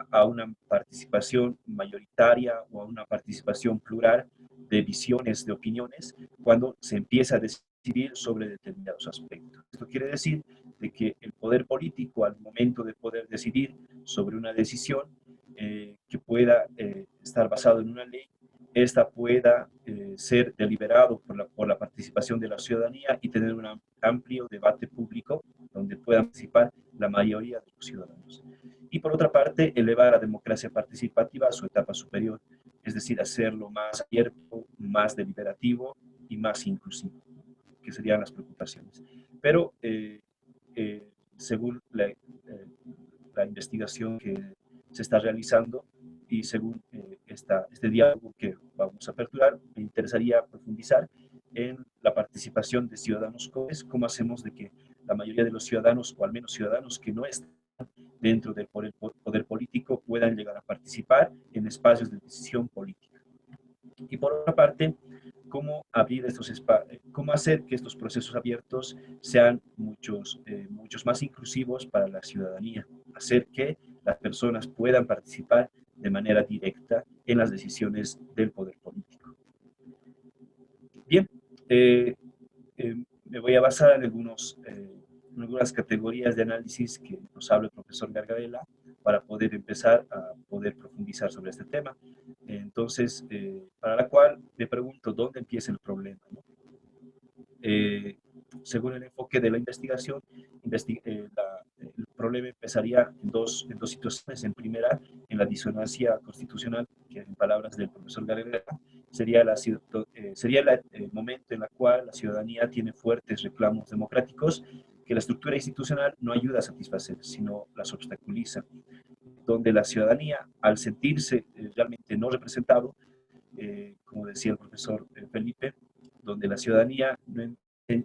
a una participación mayoritaria o a una participación plural de visiones, de opiniones, cuando se empieza a decidir sobre determinados aspectos. Esto quiere decir de que el poder político, al momento de poder decidir sobre una decisión que pueda estar basado en una ley, esta pueda ser deliberado por la participación de la ciudadanía y tener un amplio debate público donde puedan participar la mayoría de los ciudadanos. Y por otra parte, elevar la democracia participativa a su etapa superior, es decir, hacerlo más abierto, más deliberativo y más inclusivo, que serían las preocupaciones. Pero según la investigación que se está realizando y según este diálogo que vamos a aperturar, me interesaría profundizar en la participación de ciudadanos jóvenes, cómo hacemos de que la mayoría de los ciudadanos, o al menos ciudadanos que no están dentro del poder político, puedan llegar a participar en espacios de decisión política. Y por otra parte, cómo abrir cómo hacer que estos procesos abiertos sean muchos más inclusivos para la ciudadanía, hacer que las personas puedan participar de manera directa en las decisiones del poder político. Bien, me voy a basar en algunas categorías de análisis que nos habla el profesor Gargarella para poder empezar a poder profundizar sobre este tema. Entonces, para la cual me pregunto, ¿dónde empieza el problema, ¿no? Según el enfoque de la investigación, el problema empezaría en dos situaciones. En primera, en la disonancia constitucional, que en palabras del profesor Gargarella, sería el momento en el cual la ciudadanía tiene fuertes reclamos democráticos que la estructura institucional no ayuda a satisfacer, sino las obstaculiza, donde la ciudadanía, al sentirse realmente no representado, como decía el profesor Felipe, donde la ciudadanía no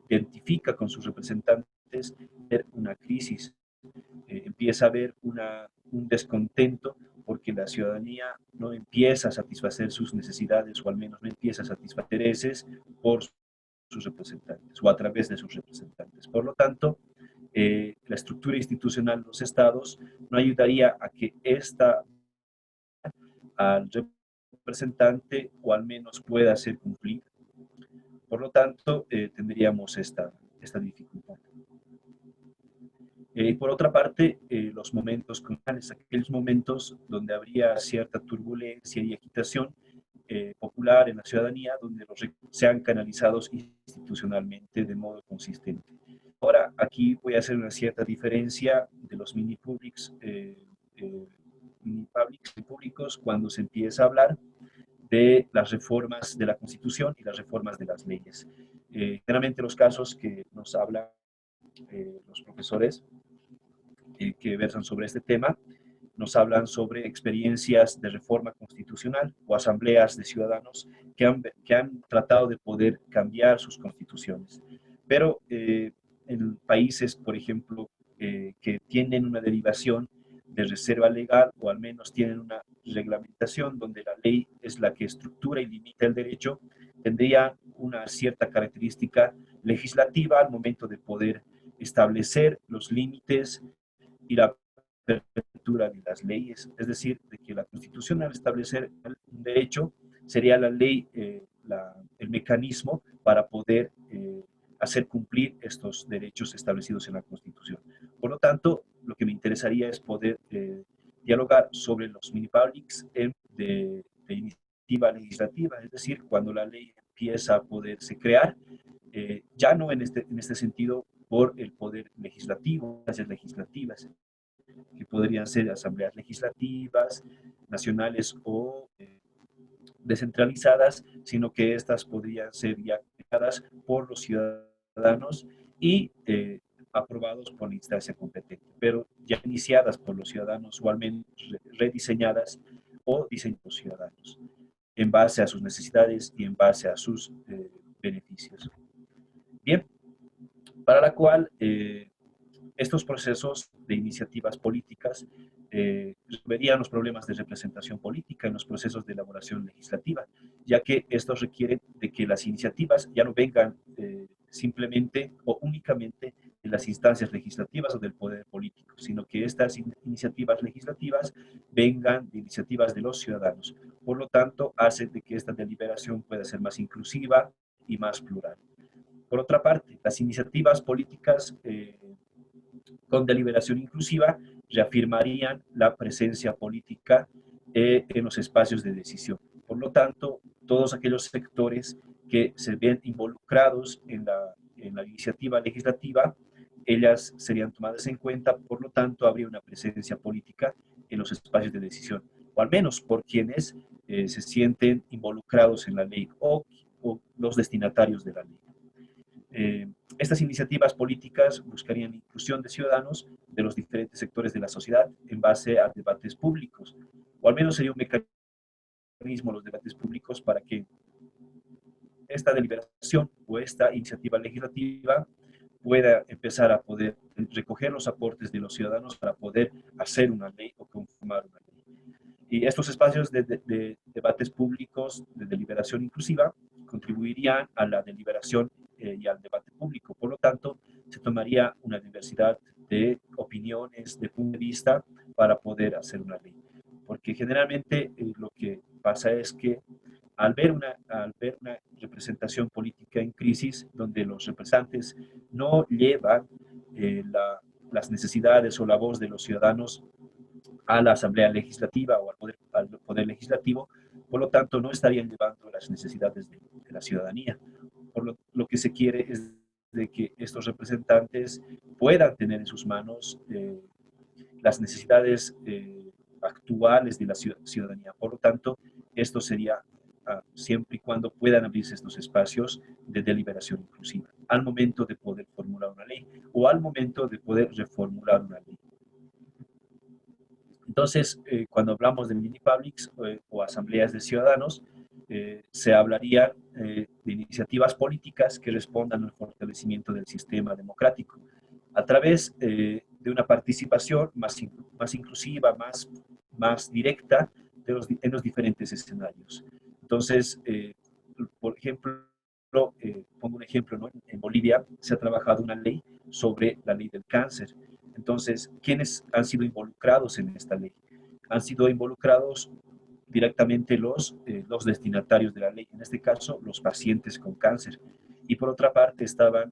identifica con sus representantes una crisis, empieza a haber un descontento porque la ciudadanía no empieza a satisfacer sus necesidades, o al menos no empieza a satisfacer intereses por sus representantes o a través de sus representantes. Por lo tanto, la estructura institucional de los estados no ayudaría a que al representante, o al menos pueda ser cumplida. Por lo tanto, tendríamos esta dificultad. Por otra parte, los momentos cruciales, aquellos momentos donde habría cierta turbulencia y agitación popular en la ciudadanía, donde los recursos sean canalizados institucionalmente de modo consistente. Ahora, aquí voy a hacer una cierta diferencia de los mini-publics públicos cuando se empieza a hablar de las reformas de la Constitución y las reformas de las leyes. Generalmente los casos que nos hablan los profesores que versan sobre este tema nos hablan sobre experiencias de reforma constitucional o asambleas de ciudadanos que han tratado de poder cambiar sus constituciones. Pero en países, por ejemplo, que tienen una derivación de reserva legal o al menos tienen una reglamentación donde la ley es la que estructura y limita el derecho, tendría una cierta característica legislativa al momento de poder establecer los límites y la apertura de las leyes, es decir, de que la Constitución al establecer un derecho sería la ley, el mecanismo para poder hacer cumplir estos derechos establecidos en la Constitución. Por lo tanto, lo que me interesaría es poder dialogar sobre los mini-publics de iniciativa legislativa, es decir, cuando la ley empieza a poderse crear, ya no en este sentido por el poder legislativo, las legislativas, que podrían ser asambleas legislativas, nacionales o descentralizadas, sino que estas podrían ser ya creadas por los ciudadanos y aprobados por la instancia competente, pero ya iniciadas por los ciudadanos o al menos rediseñadas o diseñadas por los ciudadanos, en base a sus necesidades y en base a sus beneficios. Bien, para la cual estos procesos de iniciativas políticas resolverían los problemas de representación política en los procesos de elaboración legislativa, ya que estos requieren de que las iniciativas ya no vengan simplemente o únicamente de las instancias legislativas o del poder político, sino que estas iniciativas legislativas vengan de iniciativas de los ciudadanos. Por lo tanto, hace de que esta deliberación pueda ser más inclusiva y más plural. Por otra parte, las iniciativas políticas con deliberación inclusiva reafirmarían la presencia política en los espacios de decisión. Por lo tanto, todos aquellos sectores que se ven involucrados en la iniciativa legislativa, ellas serían tomadas en cuenta, por lo tanto, habría una presencia política en los espacios de decisión, o al menos por quienes se sienten involucrados en la ley o los destinatarios de la ley. Estas iniciativas políticas buscarían la inclusión de ciudadanos de los diferentes sectores de la sociedad en base a debates públicos, o al menos sería un mecanismo los debates públicos para que esta deliberación o esta iniciativa legislativa pueda empezar a poder recoger los aportes de los ciudadanos para poder hacer una ley o conformar una ley. Y estos espacios de debates públicos de deliberación inclusiva contribuirían a la deliberación y al debate público. Por lo tanto, se tomaría una diversidad de opiniones, de puntos de vista para poder hacer una ley. Porque generalmente lo que pasa es que al ver una representación política en crisis, donde los representantes no llevan las necesidades o la voz de los ciudadanos a la Asamblea Legislativa o al poder Legislativo, por lo tanto no estarían llevando las necesidades de la ciudadanía. Por lo que se quiere es de que estos representantes puedan tener en sus manos las necesidades actuales de la ciudadanía. Por lo tanto, esto sería siempre y cuando puedan abrirse estos espacios de deliberación inclusiva, al momento de poder formular una ley o al momento de poder reformular una ley. Entonces, cuando hablamos de mini-publics o asambleas de ciudadanos, se hablaría de iniciativas políticas que respondan al fortalecimiento del sistema democrático a través de una participación más inclusiva, más directa en los diferentes escenarios. Entonces, por ejemplo, pongo un ejemplo, ¿no? En Bolivia se ha trabajado una ley sobre la ley del cáncer. Entonces, ¿quiénes han sido involucrados en esta ley? Han sido involucrados directamente los destinatarios de la ley, en este caso los pacientes con cáncer. Y por otra parte estaban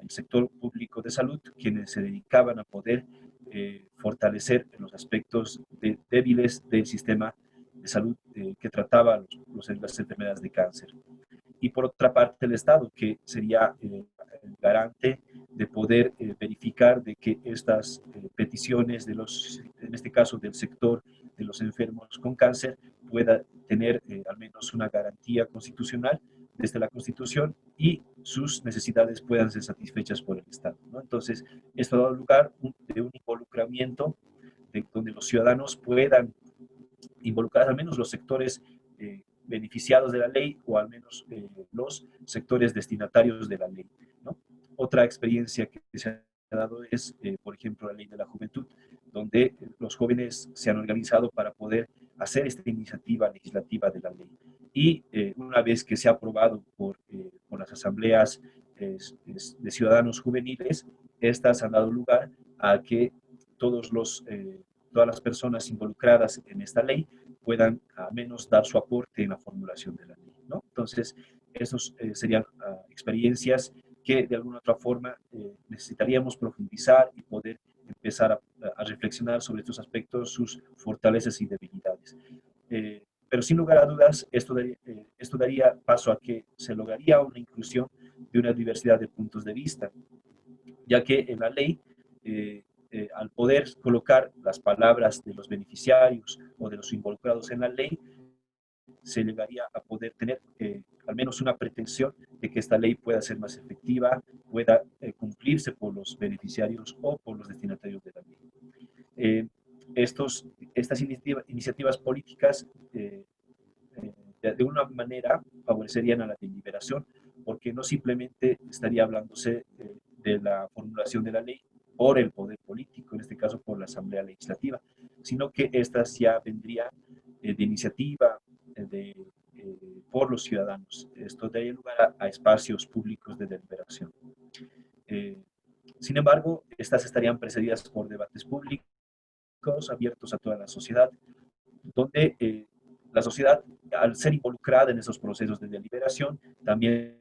el sector público de salud, quienes se dedicaban a poder fortalecer los aspectos débiles del sistema de salud que trataba las enfermedades de cáncer. Y por otra parte el Estado, que sería el garante de poder verificar de que estas peticiones en este caso del sector de los enfermos con cáncer, pueda tener al menos una garantía constitucional desde la Constitución y sus necesidades puedan ser satisfechas por el Estado, ¿no? Entonces, esto ha dado lugar de un involucramiento donde los ciudadanos puedan involucrar al menos los sectores beneficiados de la ley o al menos los sectores destinatarios de la ley, ¿no? Otra experiencia que se ha dado es, por ejemplo, la ley de la juventud, donde los jóvenes se han organizado para poder hacer esta iniciativa legislativa de la ley. Y una vez que se ha aprobado por las asambleas de ciudadanos juveniles, estas han dado lugar a que todas las personas involucradas en esta ley puedan al menos dar su aporte en la formulación de la ley, ¿no? Entonces, esos serían experiencias que de alguna otra forma necesitaríamos profundizar y poder empezar a reflexionar sobre estos aspectos, sus fortalezas y debilidades. Pero sin lugar a dudas, esto daría paso a que se lograría una inclusión de una diversidad de puntos de vista, ya que en la ley, al poder colocar las palabras de los beneficiarios o de los involucrados en la ley, se llegaría a poder tener al menos una pretensión de que esta ley pueda ser más efectiva, pueda cumplirse por los beneficiarios o por los destinatarios de la ley. Estas iniciativas políticas de una manera favorecerían a la deliberación, porque no simplemente estaría hablándose de la formulación de la ley por el poder político, en este caso por la Asamblea Legislativa, sino que estas ya vendrían de iniciativa por los ciudadanos. Esto daría lugar a espacios públicos de deliberación. Sin embargo, estas estarían precedidas por debates públicos abiertos a toda la sociedad, donde la sociedad, al ser involucrada en esos procesos de deliberación, también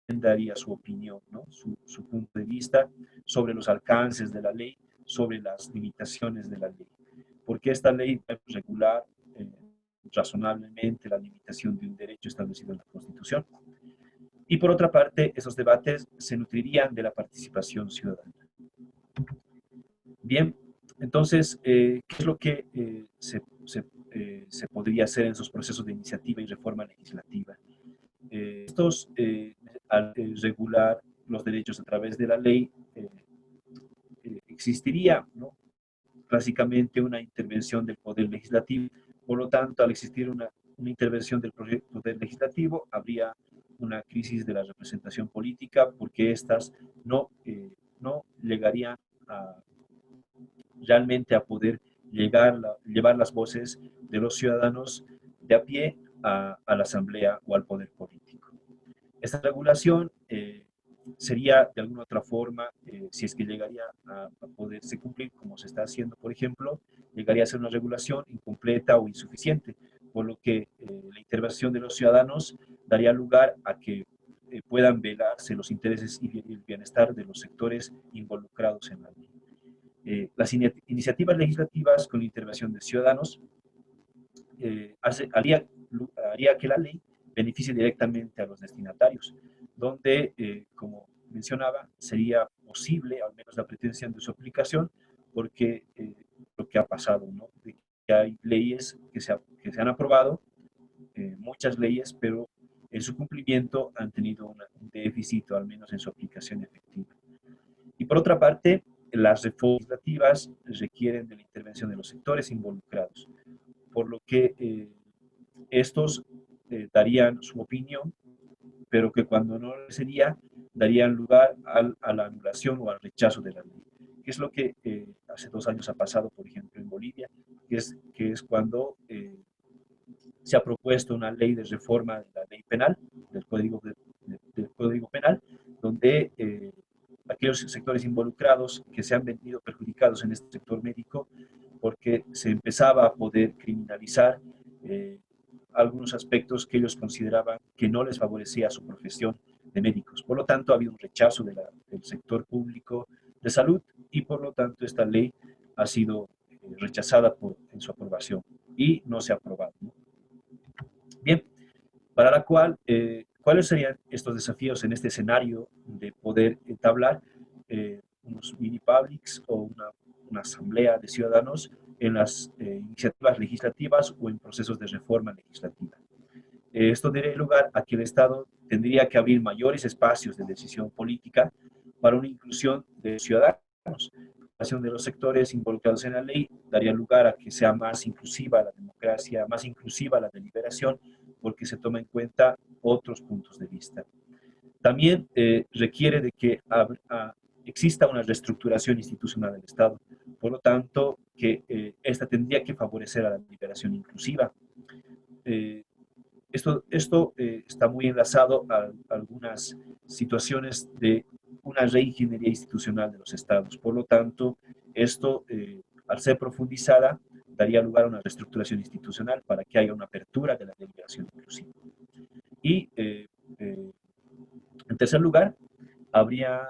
daría su opinión, ¿no? Su punto de vista sobre los alcances de la ley, sobre las limitaciones de la ley. Porque esta ley debe regular razonablemente la limitación de un derecho establecido en la Constitución. Y por otra parte, esos debates se nutrirían de la participación ciudadana. Bien, entonces, ¿qué es lo que se podría hacer en esos procesos de iniciativa y reforma legislativa? Al regular los derechos a través de la ley, existiría, ¿no?, básicamente una intervención del Poder Legislativo. Por lo tanto, al existir una intervención del Poder Legislativo, habría una crisis de la representación política, porque éstas no llegarían realmente a poder llevar las voces de los ciudadanos de a pie a la Asamblea o al poder político. Esta regulación sería de alguna otra forma, si es que llegaría a poderse cumplir como se está haciendo, por ejemplo, llegaría a ser una regulación incompleta o insuficiente, por lo que la intervención de los ciudadanos daría lugar a que puedan velarse los intereses y el bienestar de los sectores involucrados en la ley. Las iniciativas legislativas con la intervención de ciudadanos haría que la ley beneficie directamente a los destinatarios, donde, como mencionaba, sería posible, al menos la pretensión de su aplicación, porque lo que ha pasado, ¿no?, de que hay leyes que se han aprobado, muchas leyes, pero en su cumplimiento han tenido un déficit, al menos en su aplicación efectiva. Y por otra parte, las reformas legislativas requieren de la intervención de los sectores involucrados, por lo que estos darían su opinión, pero que cuando no sería, darían lugar a la anulación o al rechazo de la ley. ¿Qué es lo que hace 2 años ha pasado, por ejemplo, en Bolivia? Que es cuando se ha propuesto una ley de reforma de la ley penal, del Código Penal, donde aquellos sectores involucrados que se han venido perjudicados en este sector médico, porque se empezaba a poder criminalizar algunos aspectos que ellos consideraban que no les favorecía su profesión de médicos. Por lo tanto, ha habido un rechazo del sector público de salud y por lo tanto esta ley ha sido rechazada en su aprobación y no se ha aprobado, ¿no? Bien, para la cual, ¿cuáles serían estos desafíos en este escenario de poder entablar unos mini publics o una asamblea de ciudadanos en las iniciativas legislativas o en procesos de reforma legislativa? Esto daría lugar a que el Estado tendría que abrir mayores espacios de decisión política para una inclusión de ciudadanos, participación de los sectores involucrados en la ley daría lugar a que sea más inclusiva la democracia, más inclusiva la deliberación, porque se toma en cuenta otros puntos de vista. También requiere de que exista una reestructuración institucional del Estado. Por lo tanto, que esta tendría que favorecer a la deliberación inclusiva. Esto está muy enlazado a algunas situaciones de una reingeniería institucional de los estados. Por lo tanto, esto, al ser profundizada, daría lugar a una reestructuración institucional para que haya una apertura de la deliberación inclusiva. Y, en tercer lugar, habría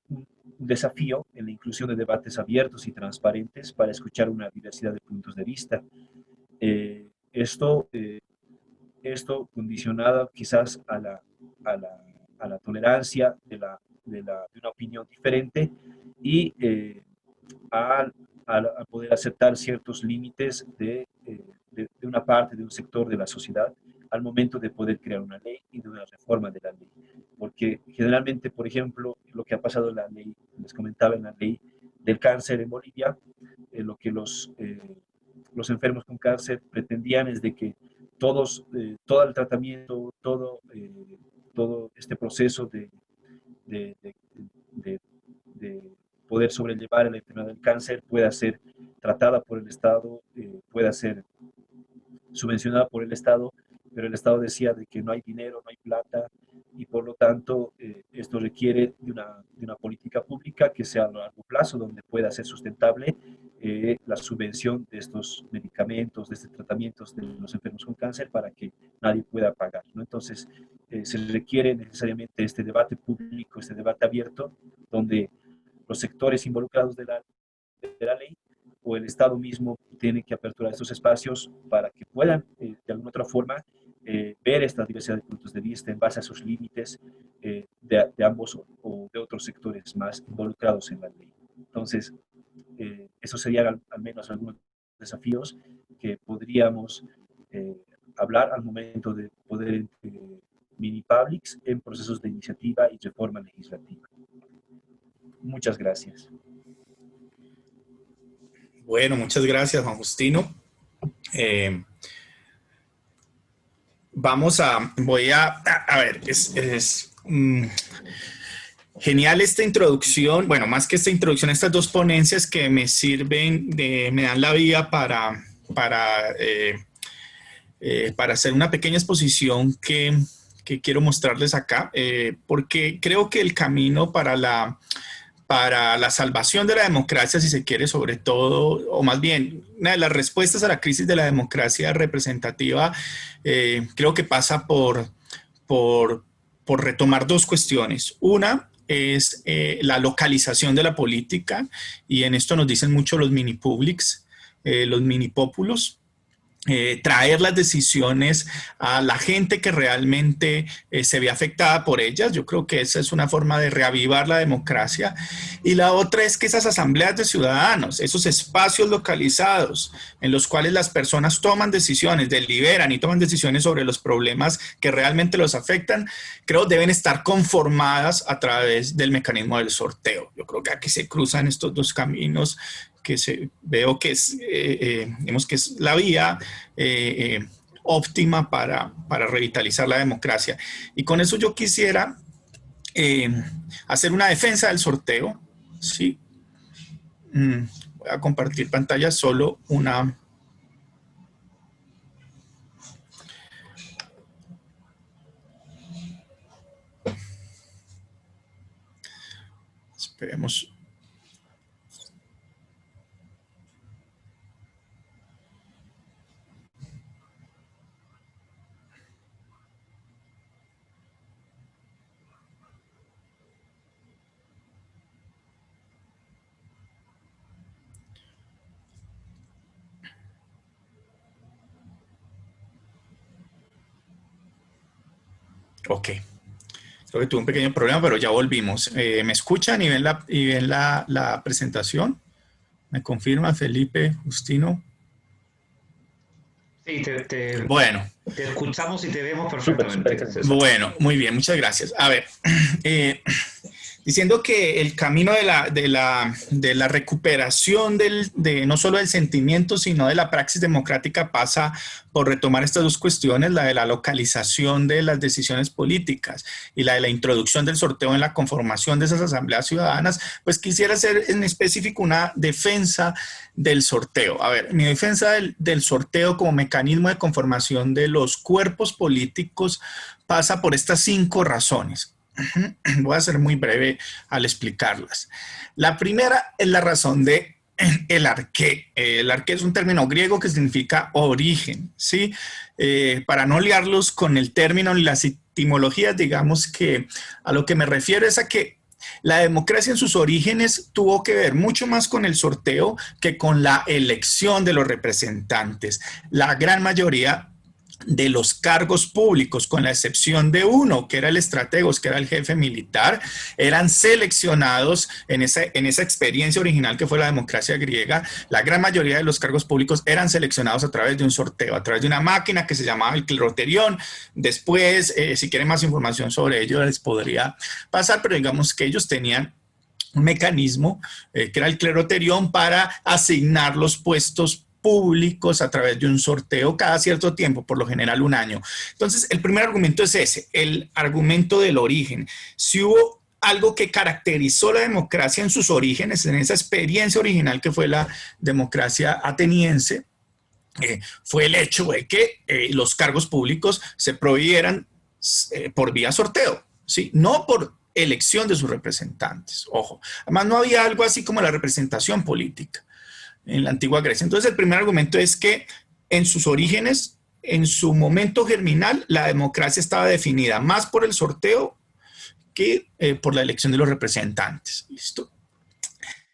un desafío en la inclusión de debates abiertos y transparentes para escuchar una diversidad de puntos de vista. Esto condicionado quizás a la tolerancia de una opinión diferente y a poder aceptar ciertos límites de una parte, de un sector de la sociedad al momento de poder crear una ley y de una reforma de la ley. Porque generalmente, por ejemplo, lo que ha pasado en la ley, les comentaba en la ley del cáncer en Bolivia, lo que los enfermos con cáncer pretendían es de que todo el tratamiento, todo este proceso de poder sobrellevar la enfermedad del cáncer pueda ser tratada por el Estado, pueda ser subvencionada por el Estado, pero el Estado decía de que no hay dinero, no hay plata, y por lo tanto esto requiere de una política pública que sea a largo plazo, donde pueda ser sustentable la subvención de estos medicamentos, de estos tratamientos de los enfermos con cáncer para que nadie pueda pagar, ¿no? Entonces se requiere necesariamente este debate público, este debate abierto, donde los sectores involucrados de la ley o el Estado mismo tiene que aperturar estos espacios para que puedan, de alguna otra forma, ver esta diversidad de puntos de vista en base a sus límites de ambos o de otros sectores más involucrados en la ley. Entonces, esos serían al menos algunos desafíos que podríamos hablar al momento de poder mini publics en procesos de iniciativa y reforma legislativa. Muchas gracias.
Bueno, muchas gracias, Juan Justino. A ver, genial esta introducción, bueno, más que esta introducción, estas dos ponencias que me sirven, me dan la vía para hacer una pequeña exposición que quiero mostrarles acá, porque creo que el camino para la salvación de la democracia, si se quiere, sobre todo, o más bien, una de las respuestas a la crisis de la democracia representativa, creo que pasa por retomar dos cuestiones. Una es la localización de la política, y en esto nos dicen mucho los mini publics, los mini pópulos. Traer las decisiones a la gente que realmente se ve afectada por ellas. Yo creo que esa es una forma de reavivar la democracia. Y la otra es que esas asambleas de ciudadanos, esos espacios localizados en los cuales las personas toman decisiones, deliberan y toman decisiones sobre los problemas que realmente los afectan, creo deben estar conformadas a través del mecanismo del sorteo. Yo creo que aquí se cruzan estos dos caminos que veo que es, digamos que es la vía óptima para revitalizar la democracia. Y con eso yo quisiera hacer una defensa del sorteo, ¿sí? Voy a compartir pantalla, solo una... Esperemos... Ok, creo que tuve un pequeño problema, pero ya volvimos. ¿Me escuchan y ven la presentación? ¿Me confirma Felipe, Justino?
Sí,
Bueno.
Te escuchamos y te vemos perfectamente.
Bueno, muy bien, muchas gracias. A ver, diciendo que el camino de la recuperación no solo del sentimiento, sino de la praxis democrática pasa por retomar estas dos cuestiones, la de la localización de las decisiones políticas y la de la introducción del sorteo en la conformación de esas asambleas ciudadanas. Pues quisiera hacer en específico una defensa del sorteo. A ver, mi defensa del sorteo como mecanismo de conformación de los cuerpos políticos pasa por estas 5 razones. Voy a ser muy breve al explicarlas. La primera es la razón de el arqué. El arqué es un término griego que significa origen, ¿sí? Para no liarlos con el término y las etimologías, digamos que a lo que me refiero es a que la democracia en sus orígenes tuvo que ver mucho más con el sorteo que con la elección de los representantes. La gran mayoría de los cargos públicos, con la excepción de uno, que era el estrategos, que era el jefe militar, eran seleccionados en esa experiencia original que fue la democracia griega. La gran mayoría de los cargos públicos eran seleccionados a través de un sorteo, a través de una máquina que se llamaba el cleroterión. Después, si quieren más información sobre ello, les podría pasar, pero digamos que ellos tenían un mecanismo que era el cleroterión para asignar los puestos públicos a través de un sorteo cada cierto tiempo, por lo general 1 año. Entonces, el primer argumento es ese, el argumento del origen. Si hubo algo que caracterizó la democracia en sus orígenes, en esa experiencia original que fue la democracia ateniense, fue el hecho de que los cargos públicos se prohibieran por vía sorteo, ¿sí? No por elección de sus representantes, ojo. Además, no había algo así como la representación política en la antigua Grecia. Entonces, el primer argumento es que en sus orígenes, en su momento germinal, la democracia estaba definida más por el sorteo que por la elección de los representantes. ¿Listo?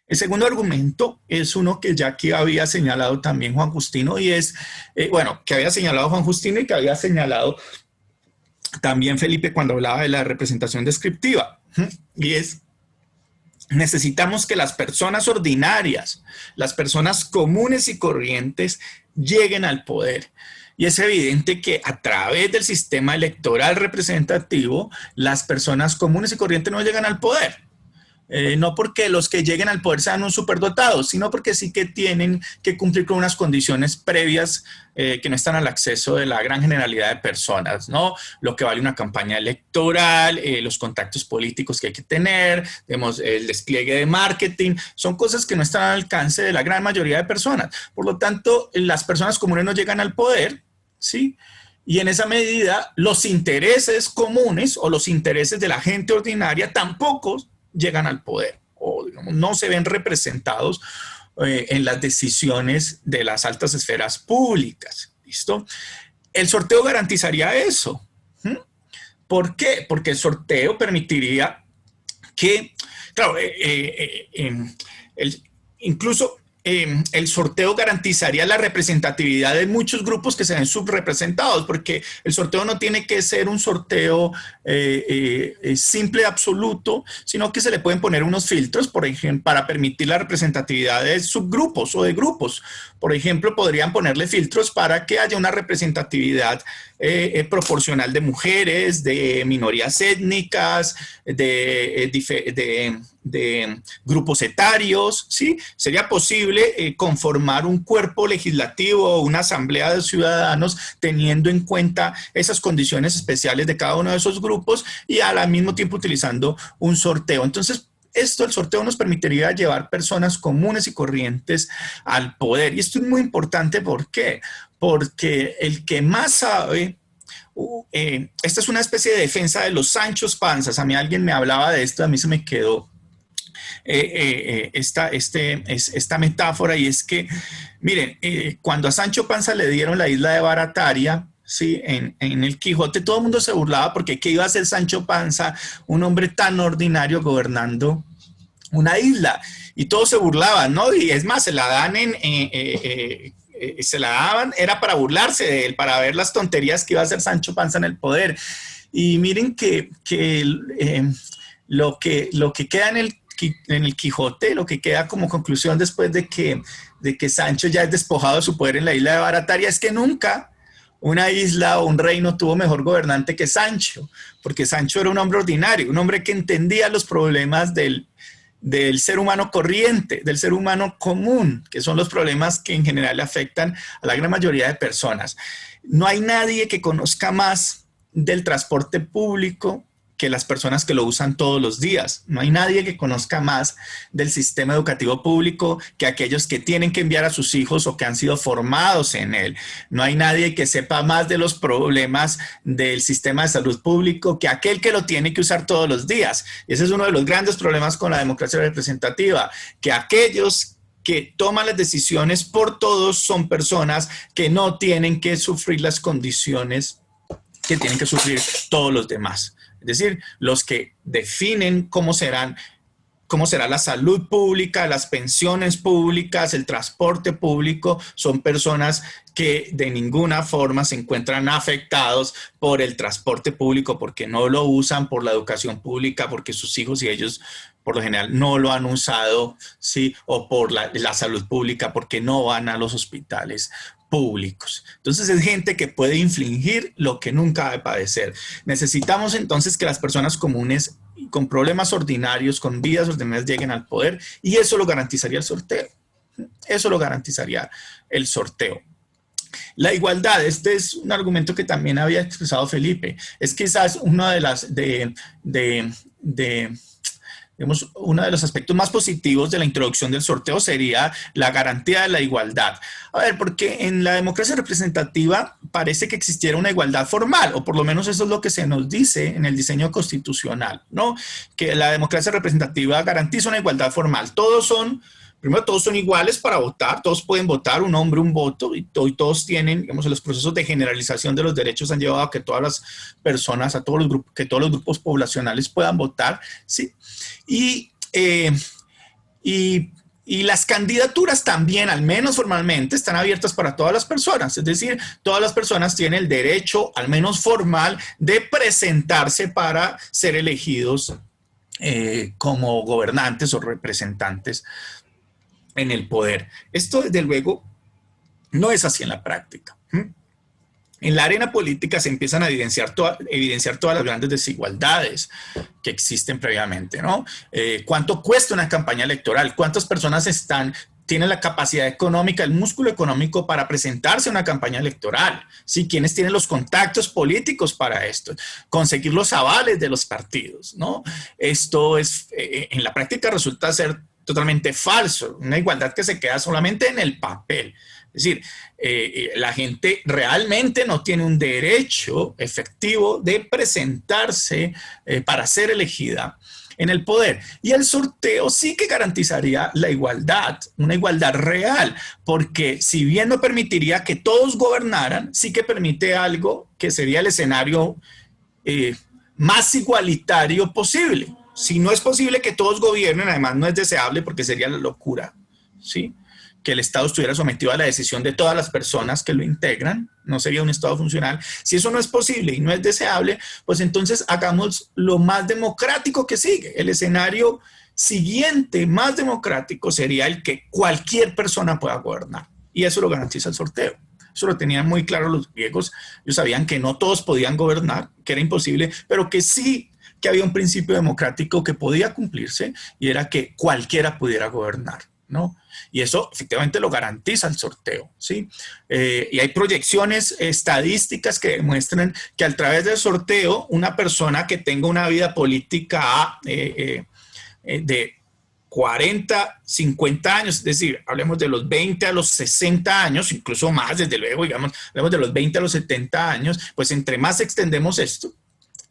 El segundo argumento es uno que ya aquí había señalado también Juan Justino, y es, que había señalado Juan Justino y que había señalado también Felipe cuando hablaba de la representación descriptiva, y es: necesitamos que las personas ordinarias, las personas comunes y corrientes lleguen al poder. Y es evidente que a través del sistema electoral representativo, las personas comunes y corrientes no llegan al poder. No porque los que lleguen al poder sean un superdotados, sino porque sí que tienen que cumplir con unas condiciones previas que no están al acceso de la gran generalidad de personas, ¿no? Lo que vale una campaña electoral, los contactos políticos que hay que tener, digamos, el despliegue de marketing, son cosas que no están al alcance de la gran mayoría de personas. Por lo tanto, las personas comunes no llegan al poder, ¿sí? Y en esa medida, los intereses comunes o los intereses de la gente ordinaria tampoco llegan al poder o digamos, no se ven representados en las decisiones de las altas esferas públicas. ¿Listo? El sorteo garantizaría eso. ¿Por qué? Porque el sorteo permitiría que, claro, incluso el sorteo garantizaría la representatividad de muchos grupos que se ven subrepresentados, porque el sorteo no tiene que ser un sorteo simple, absoluto, sino que se le pueden poner unos filtros, por ejemplo, para permitir la representatividad de subgrupos o de grupos. Por ejemplo, podrían ponerle filtros para que haya una representatividad proporcional de mujeres, de minorías étnicas, de grupos etarios, ¿sí? Sería posible conformar un cuerpo legislativo o una asamblea de ciudadanos teniendo en cuenta esas condiciones especiales de cada uno de esos grupos y al mismo tiempo utilizando un sorteo. Entonces, el sorteo nos permitiría llevar personas comunes y corrientes al poder. Y esto es muy importante, ¿por qué? Porque el que más sabe, esta es una especie de defensa de los Sanchos Panzas. A mí alguien me hablaba de esto, a mí se me quedó esta metáfora, y es que, miren, cuando a Sancho Panza le dieron la isla de Barataria, sí, en el Quijote, todo el mundo se burlaba porque ¿qué iba a hacer Sancho Panza, un hombre tan ordinario, gobernando una isla? Y todos se burlaban, ¿no? Y es más, se la daban, era para burlarse de él, para ver las tonterías que iba a hacer Sancho Panza en el poder. Y miren que lo que queda en el Quijote, lo que queda como conclusión después de que Sancho ya es despojado de su poder en la isla de Barataria, es que nunca una isla o un reino tuvo mejor gobernante que Sancho, porque Sancho era un hombre ordinario, un hombre que entendía los problemas del ser humano corriente, del ser humano común, que son los problemas que en general afectan a la gran mayoría de personas. No hay nadie que conozca más del transporte público que las personas que lo usan todos los días. No hay nadie que conozca más del sistema educativo público que aquellos que tienen que enviar a sus hijos o que han sido formados en él. No hay nadie que sepa más de los problemas del sistema de salud público que aquel que lo tiene que usar todos los días. Y ese es uno de los grandes problemas con la democracia representativa, que aquellos que toman las decisiones por todos son personas que no tienen que sufrir las condiciones que tienen que sufrir todos los demás. Es decir, los que definen cómo será la salud pública, las pensiones públicas, el transporte público, son personas que de ninguna forma se encuentran afectados por el transporte público porque no lo usan, por la educación pública, porque sus hijos y ellos por lo general no lo han usado, ¿sí? O por la salud pública porque no van a los hospitales públicos. Entonces es gente que puede infligir lo que nunca va a padecer. Necesitamos entonces que las personas comunes con problemas ordinarios, con vidas ordinarias lleguen al poder, y eso lo garantizaría el sorteo. Eso lo garantizaría el sorteo. La igualdad, este es un argumento que también había expresado Felipe, es quizás una de las digamos, uno de los aspectos más positivos de la introducción del sorteo sería la garantía de la igualdad. A ver, porque en la democracia representativa parece que existiera una igualdad formal, o por lo menos eso es lo que se nos dice en el diseño constitucional, ¿no? Que la democracia representativa garantiza una igualdad formal. Primero, todos son iguales para votar, todos pueden votar, un hombre, un voto, y todos tienen, digamos, los procesos de generalización de los derechos han llevado a que todas las personas, que todos los grupos poblacionales puedan votar, ¿sí? Y las candidaturas también, al menos formalmente, están abiertas para todas las personas. Es decir, todas las personas tienen el derecho, al menos formal, de presentarse para ser elegidos como gobernantes o representantes en el poder. Esto, desde luego, no es así en la práctica. En la arena política se empiezan a evidenciar todas las grandes desigualdades que existen previamente, ¿no? ¿Cuánto cuesta una campaña electoral? ¿Cuántas personas tienen la capacidad económica, el músculo económico para presentarse a una campaña electoral? ¿Sí? ¿Quiénes tienen los contactos políticos para esto? Conseguir los avales de los partidos, ¿no? Esto en la práctica resulta ser totalmente falso, una igualdad que se queda solamente en el papel. Es decir, la gente realmente no tiene un derecho efectivo de presentarse para ser elegida en el poder. Y el sorteo sí que garantizaría la igualdad, una igualdad real, porque si bien no permitiría que todos gobernaran, sí que permite algo que sería el escenario más igualitario posible. Si no es posible que todos gobiernen, además no es deseable porque sería la locura, ¿sí? Que el Estado estuviera sometido a la decisión de todas las personas que lo integran, no sería un Estado funcional. Si eso no es posible y no es deseable, pues entonces hagamos lo más democrático que sigue. El escenario siguiente, más democrático, sería el que cualquier persona pueda gobernar. Y eso lo garantiza el sorteo. Eso lo tenían muy claro los griegos. Ellos sabían que no todos podían gobernar, que era imposible, pero que sí que había un principio democrático que podía cumplirse, y era que cualquiera pudiera gobernar, ¿no? Y eso efectivamente lo garantiza el sorteo, ¿sí? Y hay proyecciones estadísticas que demuestran que a través del sorteo, una persona que tenga una vida política de 40, 50 años, es decir, hablemos de los 20 a los 60 años, incluso más, desde luego, digamos, hablemos de los 20 a los 70 años, pues entre más extendemos esto,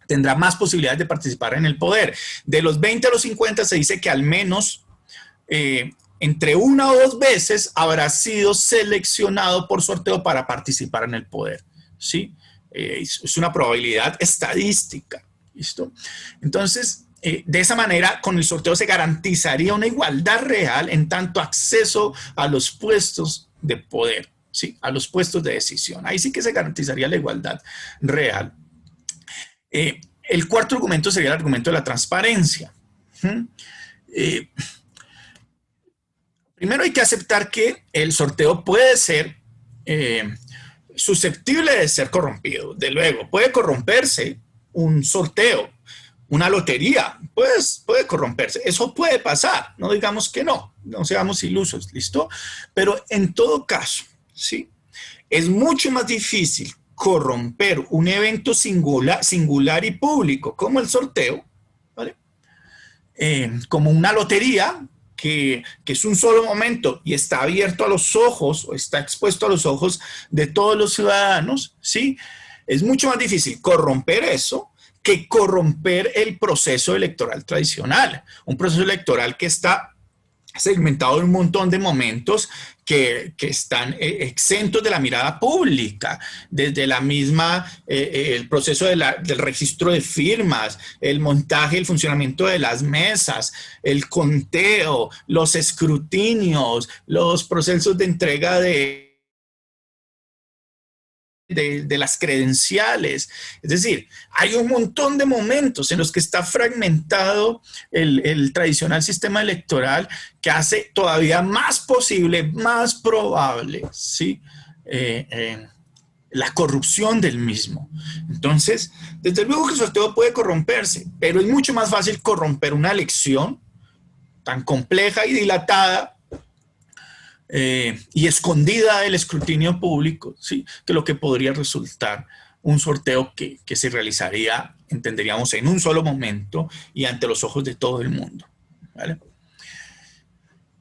tendrá más posibilidades de participar en el poder. De los 20 a los 50 se dice que al menos entre una o dos veces habrá sido seleccionado por sorteo para participar en el poder, ¿sí? Es una probabilidad estadística, ¿listo? Entonces, de esa manera, con el sorteo se garantizaría una igualdad real en tanto acceso a los puestos de poder, ¿sí? A los puestos de decisión. Ahí sí que se garantizaría la igualdad real. El cuarto argumento sería el argumento de la transparencia. Primero hay que aceptar que el sorteo puede ser susceptible de ser corrompido. De luego, puede corromperse un sorteo, una lotería, pues puede corromperse. Eso puede pasar, no digamos que no seamos ilusos, ¿listo? Pero en todo caso, ¿sí? Es mucho más difícil corromper un evento singular y público como el sorteo, ¿vale? Como una lotería, que es un solo momento y está abierto a los ojos o está expuesto a los ojos de todos los ciudadanos, ¿sí? Es mucho más difícil corromper eso que corromper el proceso electoral tradicional. Un proceso electoral que está segmentado en un montón de momentos que están exentos de la mirada pública, desde la misma, el proceso del registro de firmas, el montaje y el funcionamiento de las mesas, el conteo, los escrutinios, los procesos de entrega de las credenciales. Es decir, hay un montón de momentos en los que está fragmentado el tradicional sistema electoral que hace todavía más posible, más probable, ¿sí? La corrupción del mismo. Entonces, desde luego que el sorteo puede corromperse, pero es mucho más fácil corromper una elección tan compleja y dilatada y escondida del escrutinio público, ¿sí? Que lo que podría resultar un sorteo que se realizaría, entenderíamos, en un solo momento y ante los ojos de todo el mundo, ¿vale?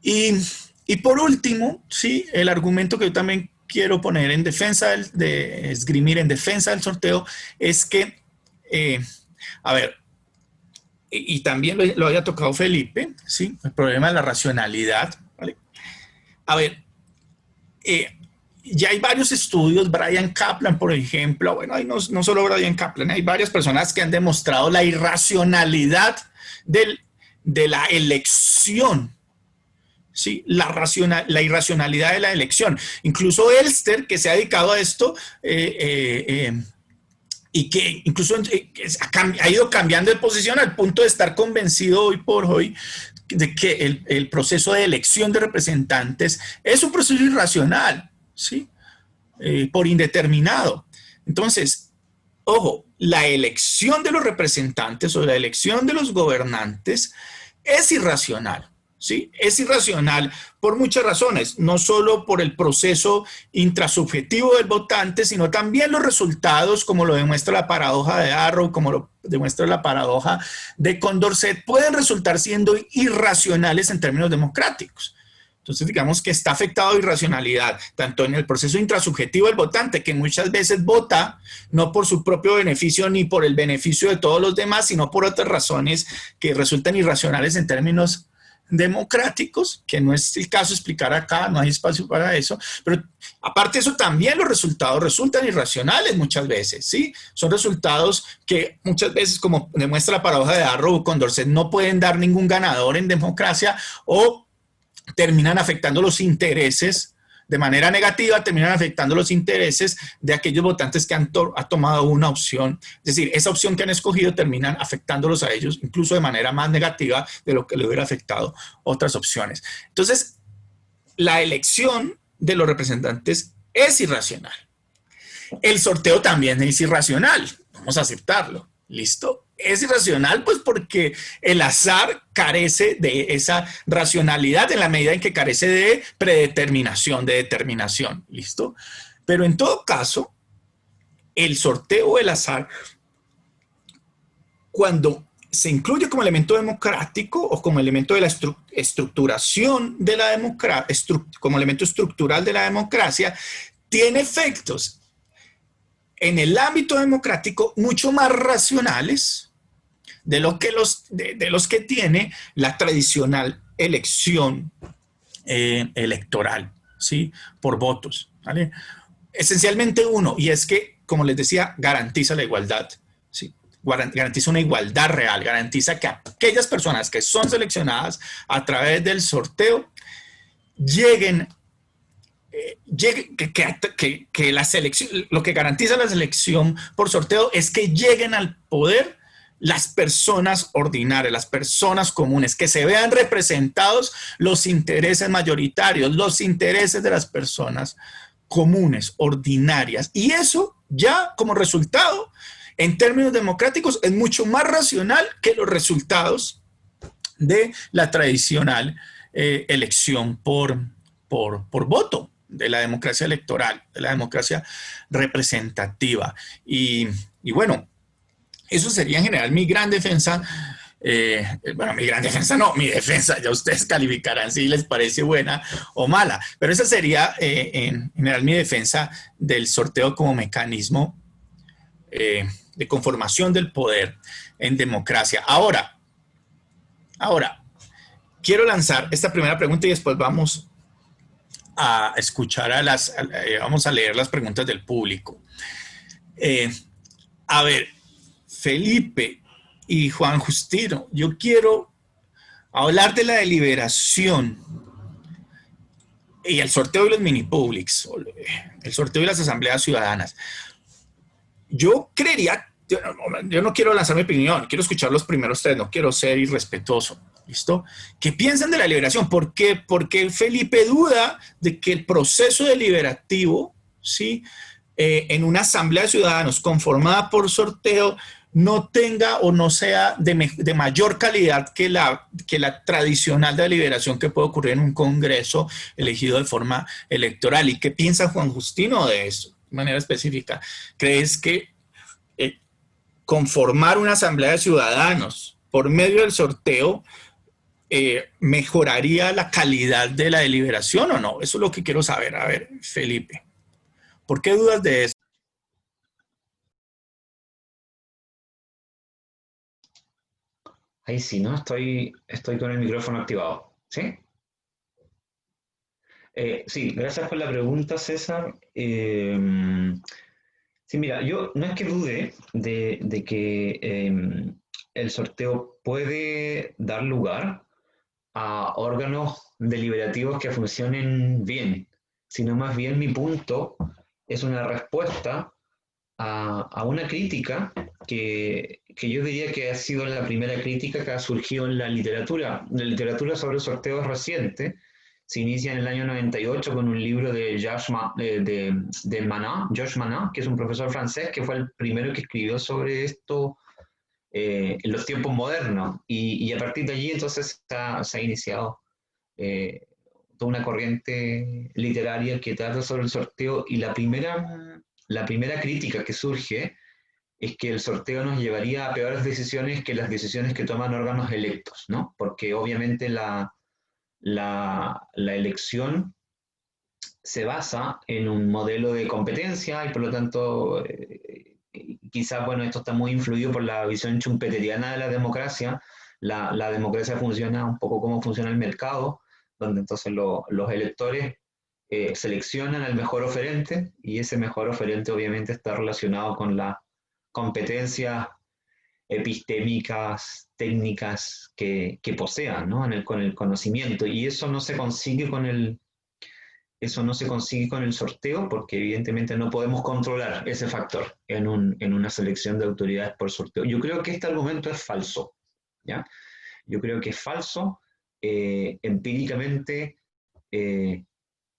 Y por último, ¿sí? El argumento que yo también quiero poner en defensa, esgrimir en defensa del sorteo, es que, a ver, y también lo había tocado Felipe, ¿sí? El problema de la racionalidad, ¿vale? A ver, ya hay varios estudios, Brian Kaplan, por ejemplo, bueno, no solo Brian Kaplan, hay varias personas que han demostrado la irracionalidad de la elección, ¿sí? La irracionalidad de la elección. Incluso Elster, que se ha dedicado a esto, y que incluso ha ido cambiando de posición al punto de estar convencido hoy por hoy de que el proceso de elección de representantes es un proceso irracional, ¿sí? Por indeterminado. Entonces, ojo, la elección de los representantes o la elección de los gobernantes es irracional, ¿sí? Es irracional por muchas razones, no solo por el proceso intrasubjetivo del votante, sino también los resultados, como lo demuestra la paradoja de Arrow, como lo demuestra la paradoja de Condorcet, pueden resultar siendo irracionales en términos democráticos. Entonces, digamos que está afectado de irracionalidad, tanto en el proceso intrasubjetivo del votante, que muchas veces vota no por su propio beneficio ni por el beneficio de todos los demás, sino por otras razones que resultan irracionales en términos democráticos, que no es el caso explicar acá, no hay espacio para eso, pero aparte de eso también los resultados resultan irracionales muchas veces, ¿sí? Son resultados que muchas veces, como demuestra la paradoja de Arrow, Condorcet, no pueden dar ningún ganador en democracia o terminan afectando los intereses de manera negativa, terminan afectando los intereses de aquellos votantes que han tomado una opción. Es decir, esa opción que han escogido terminan afectándolos a ellos, incluso de manera más negativa de lo que le hubiera afectado otras opciones. Entonces, la elección de los representantes es irracional. El sorteo también es irracional, vamos a aceptarlo, ¿listo? Es irracional pues porque el azar carece de esa racionalidad en la medida en que carece de predeterminación, de determinación, ¿listo? Pero en todo caso, el sorteo o el azar, cuando se incluye como elemento democrático o como elemento de la estructuración de la democracia, como elemento estructural de la democracia, tiene efectos en el ámbito democrático mucho más racionales de los que tiene la tradicional elección electoral, ¿sí? Por votos, ¿vale? Esencialmente uno, y es que, como les decía, garantiza la igualdad, ¿sí? Garantiza una igualdad real, garantiza que aquellas personas que son seleccionadas a través del sorteo lleguen que la selección, lo que garantiza la selección por sorteo es que lleguen al poder las personas ordinarias, las personas comunes, que se vean representados los intereses mayoritarios, los intereses de las personas comunes, ordinarias. Y eso ya como resultado, en términos democráticos, es mucho más racional que los resultados de la tradicional elección por voto, de la democracia electoral, de la democracia representativa. Y bueno, eso sería en general mi gran defensa. Bueno, mi gran defensa no, mi defensa, ya ustedes calificarán si les parece buena o mala, pero esa sería en general mi defensa del sorteo como mecanismo de conformación del poder en democracia. Ahora, quiero lanzar esta primera pregunta y después vamos a escuchar vamos a leer las preguntas del público. A ver, Felipe y Juan Justino, yo quiero hablar de la deliberación y el sorteo de los mini publics, el sorteo de las asambleas ciudadanas. Yo creería, yo no quiero lanzar mi opinión, quiero escuchar los primeros tres, no quiero ser irrespetuoso. ¿Listo? ¿Qué piensan de la deliberación? ¿Por qué Felipe duda de que el proceso deliberativo, ¿sí? En una asamblea de ciudadanos conformada por sorteo no tenga o no sea de mayor calidad que la tradicional deliberación que puede ocurrir en un congreso elegido de forma electoral? ¿Y qué piensa Juan Justino de eso de manera específica? ¿Crees que conformar una asamblea de ciudadanos por medio del sorteo mejoraría la calidad de la deliberación o no? Eso es lo que quiero saber. A ver, Felipe, ¿por qué dudas de eso?
Ahí sí, ¿no? Estoy con el micrófono activado. ¿Sí? Sí, gracias por la pregunta, César. Sí, mira, yo no es que dude de que el sorteo puede dar lugar a órganos deliberativos que funcionen bien, sino más bien mi punto es una respuesta a una crítica que yo diría que ha sido la primera crítica que ha surgido en la literatura. La literatura sobre sorteos reciente se inicia en el año 98 con un libro de Josh Manin, que es un profesor francés que fue el primero que escribió sobre esto en los tiempos modernos. Y a partir de allí entonces se ha iniciado toda una corriente literaria que trata sobre el sorteo, y la primera crítica que surge es que el sorteo nos llevaría a peores decisiones que las decisiones que toman órganos electos, ¿no? Porque obviamente la elección se basa en un modelo de competencia y por lo tanto quizás, bueno, esto está muy influido por la visión schumpeteriana de la democracia. La democracia funciona un poco como funciona el mercado, donde entonces los electores seleccionan al mejor oferente, y ese mejor oferente obviamente está relacionado con las competencias epistémicas, técnicas que posean, ¿no? con el conocimiento, y eso no se consigue con el sorteo, porque evidentemente no podemos controlar ese factor en una selección de autoridades por sorteo. Yo creo que este argumento es falso, ¿ya? Yo creo que es falso. Empíricamente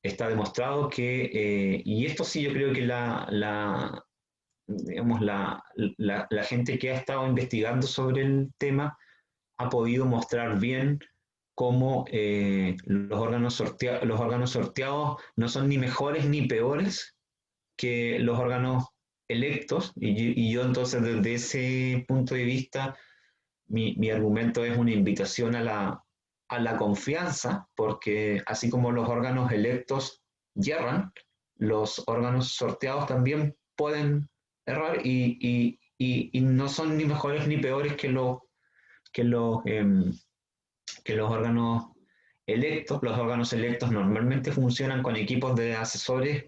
está demostrado que, y esto sí yo creo que digamos, la gente que ha estado investigando sobre el tema ha podido mostrar bien cómo los órganos sorteados no son ni mejores ni peores que los órganos electos, y yo entonces desde ese punto de vista mi argumento es una invitación a la confianza, porque así como los órganos electos yerran, los órganos sorteados también pueden errar, y no son ni mejores ni peores que los órganos electos. Los órganos electos normalmente funcionan con equipos de asesores,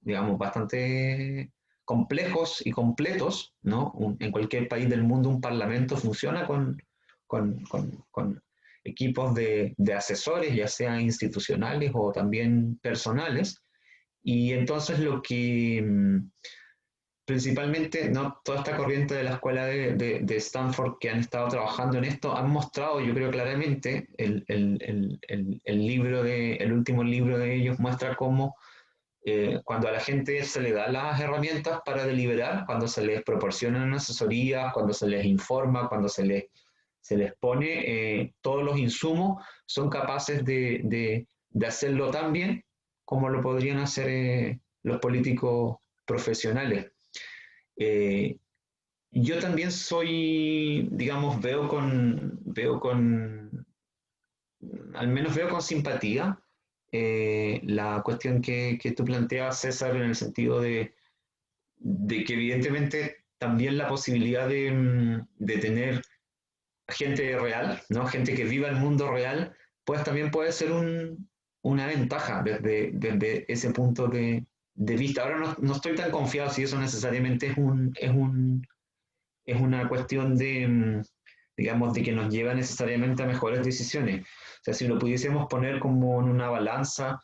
digamos, bastante complejos y completos, ¿no? En cualquier país del mundo un parlamento funciona con equipos de asesores, ya sean institucionales o también personales, y entonces lo que principalmente, ¿no? Toda esta corriente de la escuela de Stanford que han estado trabajando en esto han mostrado, yo creo claramente, el último libro de ellos muestra cómo cuando a la gente se le da las herramientas para deliberar, cuando se les proporcionan asesorías, cuando se les informa, cuando se les pone todos los insumos, son capaces de hacerlo tan bien como lo podrían hacer los políticos profesionales. Eh, yo también soy, digamos, al menos veo con simpatía la cuestión que tú planteas, César, en el sentido de que evidentemente también la posibilidad de tener gente real, ¿no? Gente que viva el mundo real, pues también puede ser una ventaja desde ese punto de vista. Ahora no estoy tan confiado si eso necesariamente es una cuestión digamos, de que nos lleva necesariamente a mejores decisiones. O sea, si lo pudiésemos poner como en una balanza,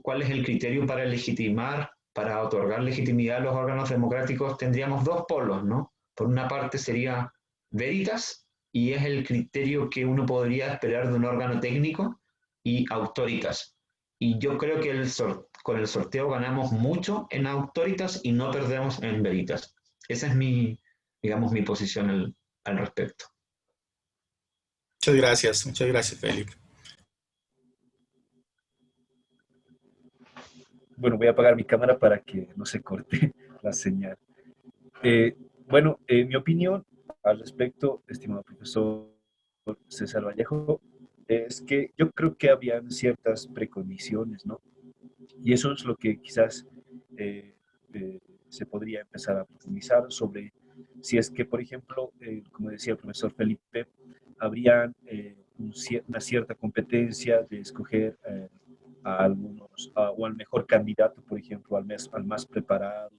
¿cuál es el criterio para legitimar, para otorgar legitimidad a los órganos democráticos? Tendríamos dos polos, ¿no? Por una parte sería veritas, y es el criterio que uno podría esperar de un órgano técnico, y autoritas. Y yo creo que con el sorteo ganamos mucho en autoritas y no perdemos en veritas. Esa es digamos, mi posición al respecto.
Muchas gracias, Felipe.
Bueno, voy a apagar mi cámara para que no se corte la señal. Eh, bueno, mi opinión al respecto, estimado profesor César Vallejo, es que yo creo que habían ciertas precondiciones, ¿no? Y eso es lo que quizás eh, se podría empezar a profundizar sobre si es que, por ejemplo, como decía el profesor Felipe, habría una cierta competencia de escoger a algunos, o al mejor candidato, por ejemplo, al más preparado,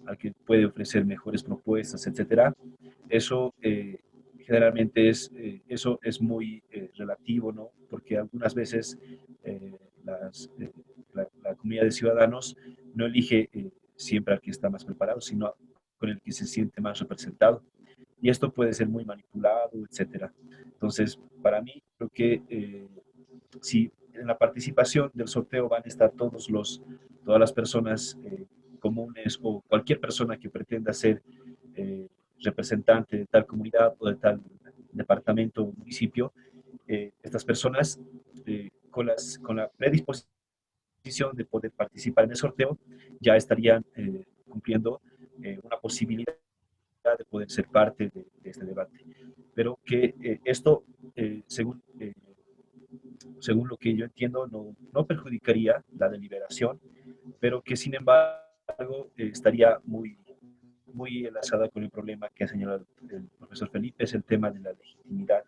al que puede ofrecer mejores propuestas, etcétera. Eso generalmente eso es muy relativo, ¿no? Porque algunas veces eh, la comunidad de ciudadanos no elige siempre al que está más preparado, sino con el que se siente más representado. Y esto puede ser muy manipulado, etcétera. Entonces, para mí, creo que si en la participación del sorteo van a estar todas las personas comunes o cualquier persona que pretenda ser representante de tal comunidad o de tal departamento o municipio, estas personas con la predisposición de poder participar en el sorteo ya estarían cumpliendo una posibilidad de poder ser parte de este debate. Pero que esto, según lo que yo entiendo, no perjudicaría la deliberación, pero que sin embargo estaría muy enlazada con el problema que ha señalado el profesor Felipe, es el tema de la legitimidad.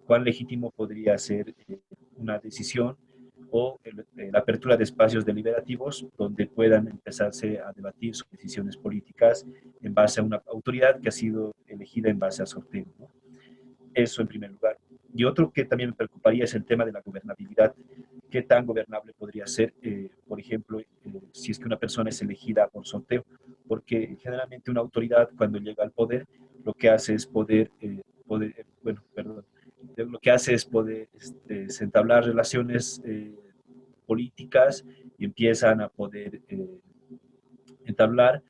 ¿Cuán legítimo podría ser una decisión o la apertura de espacios deliberativos donde puedan empezarse a debatir sobre decisiones políticas en base a una autoridad que ha sido elegida en base al sorteo, ¿no? Eso en primer lugar. Y otro que también me preocuparía es el tema de la gobernabilidad. ¿Qué tan gobernable podría ser, por ejemplo, si es que una persona es elegida por sorteo? Porque generalmente una autoridad cuando llega al poder, lo que hace es lo que hace es poder entablar relaciones políticas y empiezan a poder entablar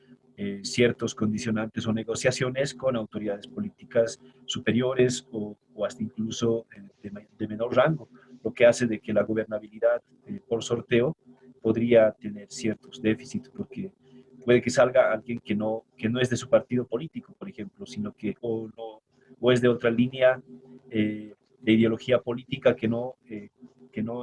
ciertos condicionantes o negociaciones con autoridades políticas superiores o hasta incluso de menor rango, lo que hace de que la gobernabilidad por sorteo podría tener ciertos déficits, porque puede que salga alguien que no es de su partido político, por ejemplo, sino que o es de otra línea de ideología política que no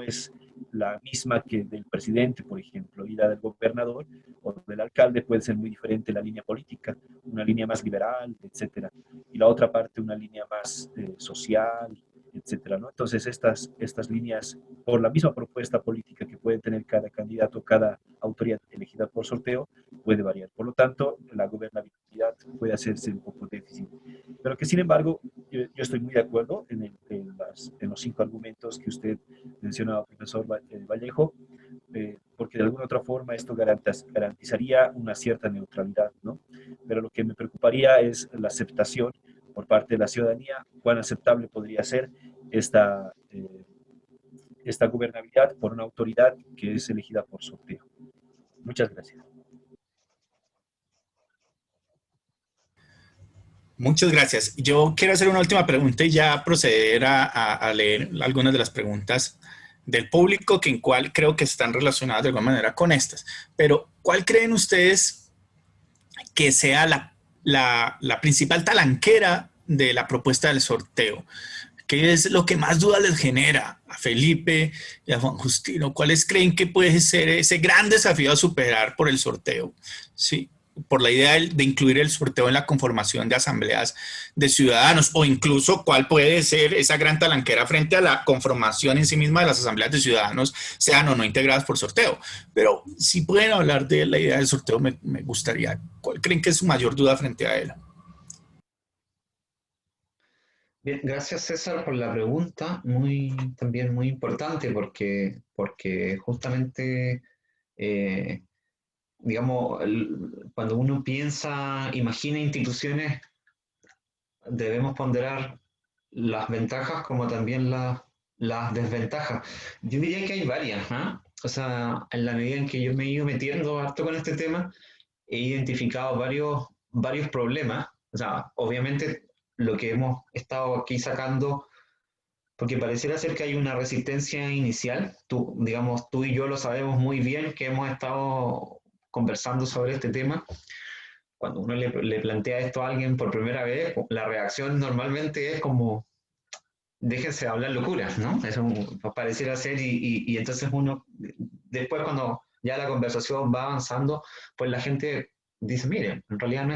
es la misma que del presidente, por ejemplo, y la del gobernador o del alcalde puede ser muy diferente la línea política, una línea más liberal, etcétera, y la otra parte una línea más social, etcétera, ¿no? Entonces estas líneas, por la misma propuesta política que puede tener cada candidato, cada autoridad elegida por sorteo, puede variar. Por lo tanto, la gobernabilidad puede hacerse un poco déficit. Pero que sin embargo, yo estoy muy de acuerdo en los 5 argumentos que usted mencionaba, profesor Vallejo, porque de alguna otra forma esto garantizaría una cierta neutralidad, ¿no? Pero lo que me preocuparía es la aceptación por parte de la ciudadanía, cuán aceptable podría ser esta gobernabilidad por una autoridad que es elegida por sorteo. Muchas gracias.
Muchas gracias. Yo quiero hacer una última pregunta y ya proceder a leer algunas de las preguntas del público, que en cual creo que están relacionadas de alguna manera con estas. Pero, ¿cuál creen ustedes que sea la principal talanquera de la propuesta del sorteo? ¿Qué es lo que más dudas les genera a Felipe y a Juan Justino? ¿Cuáles creen que puede ser ese gran desafío a superar por el sorteo? Sí, por la idea de incluir el sorteo en la conformación de asambleas de ciudadanos, o incluso cuál puede ser esa gran talanquera frente a la conformación en sí misma de las asambleas de ciudadanos, sean o no integradas por sorteo. Pero si pueden hablar de la idea del sorteo, me gustaría. ¿Cuál creen que es su mayor duda frente a él?
Bien, gracias César por la pregunta, también muy importante porque justamente, eh, digamos, cuando uno piensa, imagina instituciones, debemos ponderar las ventajas como también las desventajas. Yo diría que hay varias, ¿ah? O sea, en la medida en que yo me he ido metiendo harto con este tema, he identificado varios problemas. O sea, obviamente lo que hemos estado aquí sacando, porque pareciera ser que hay una resistencia inicial. Tú, digamos, tú y yo lo sabemos muy bien que hemos estado conversando sobre este tema. Cuando uno le plantea esto a alguien por primera vez, la reacción normalmente es como, déjense hablar locuras, ¿no? Eso pareciera ser y entonces uno, después cuando ya la conversación va avanzando, pues la gente dice, miren, en realidad no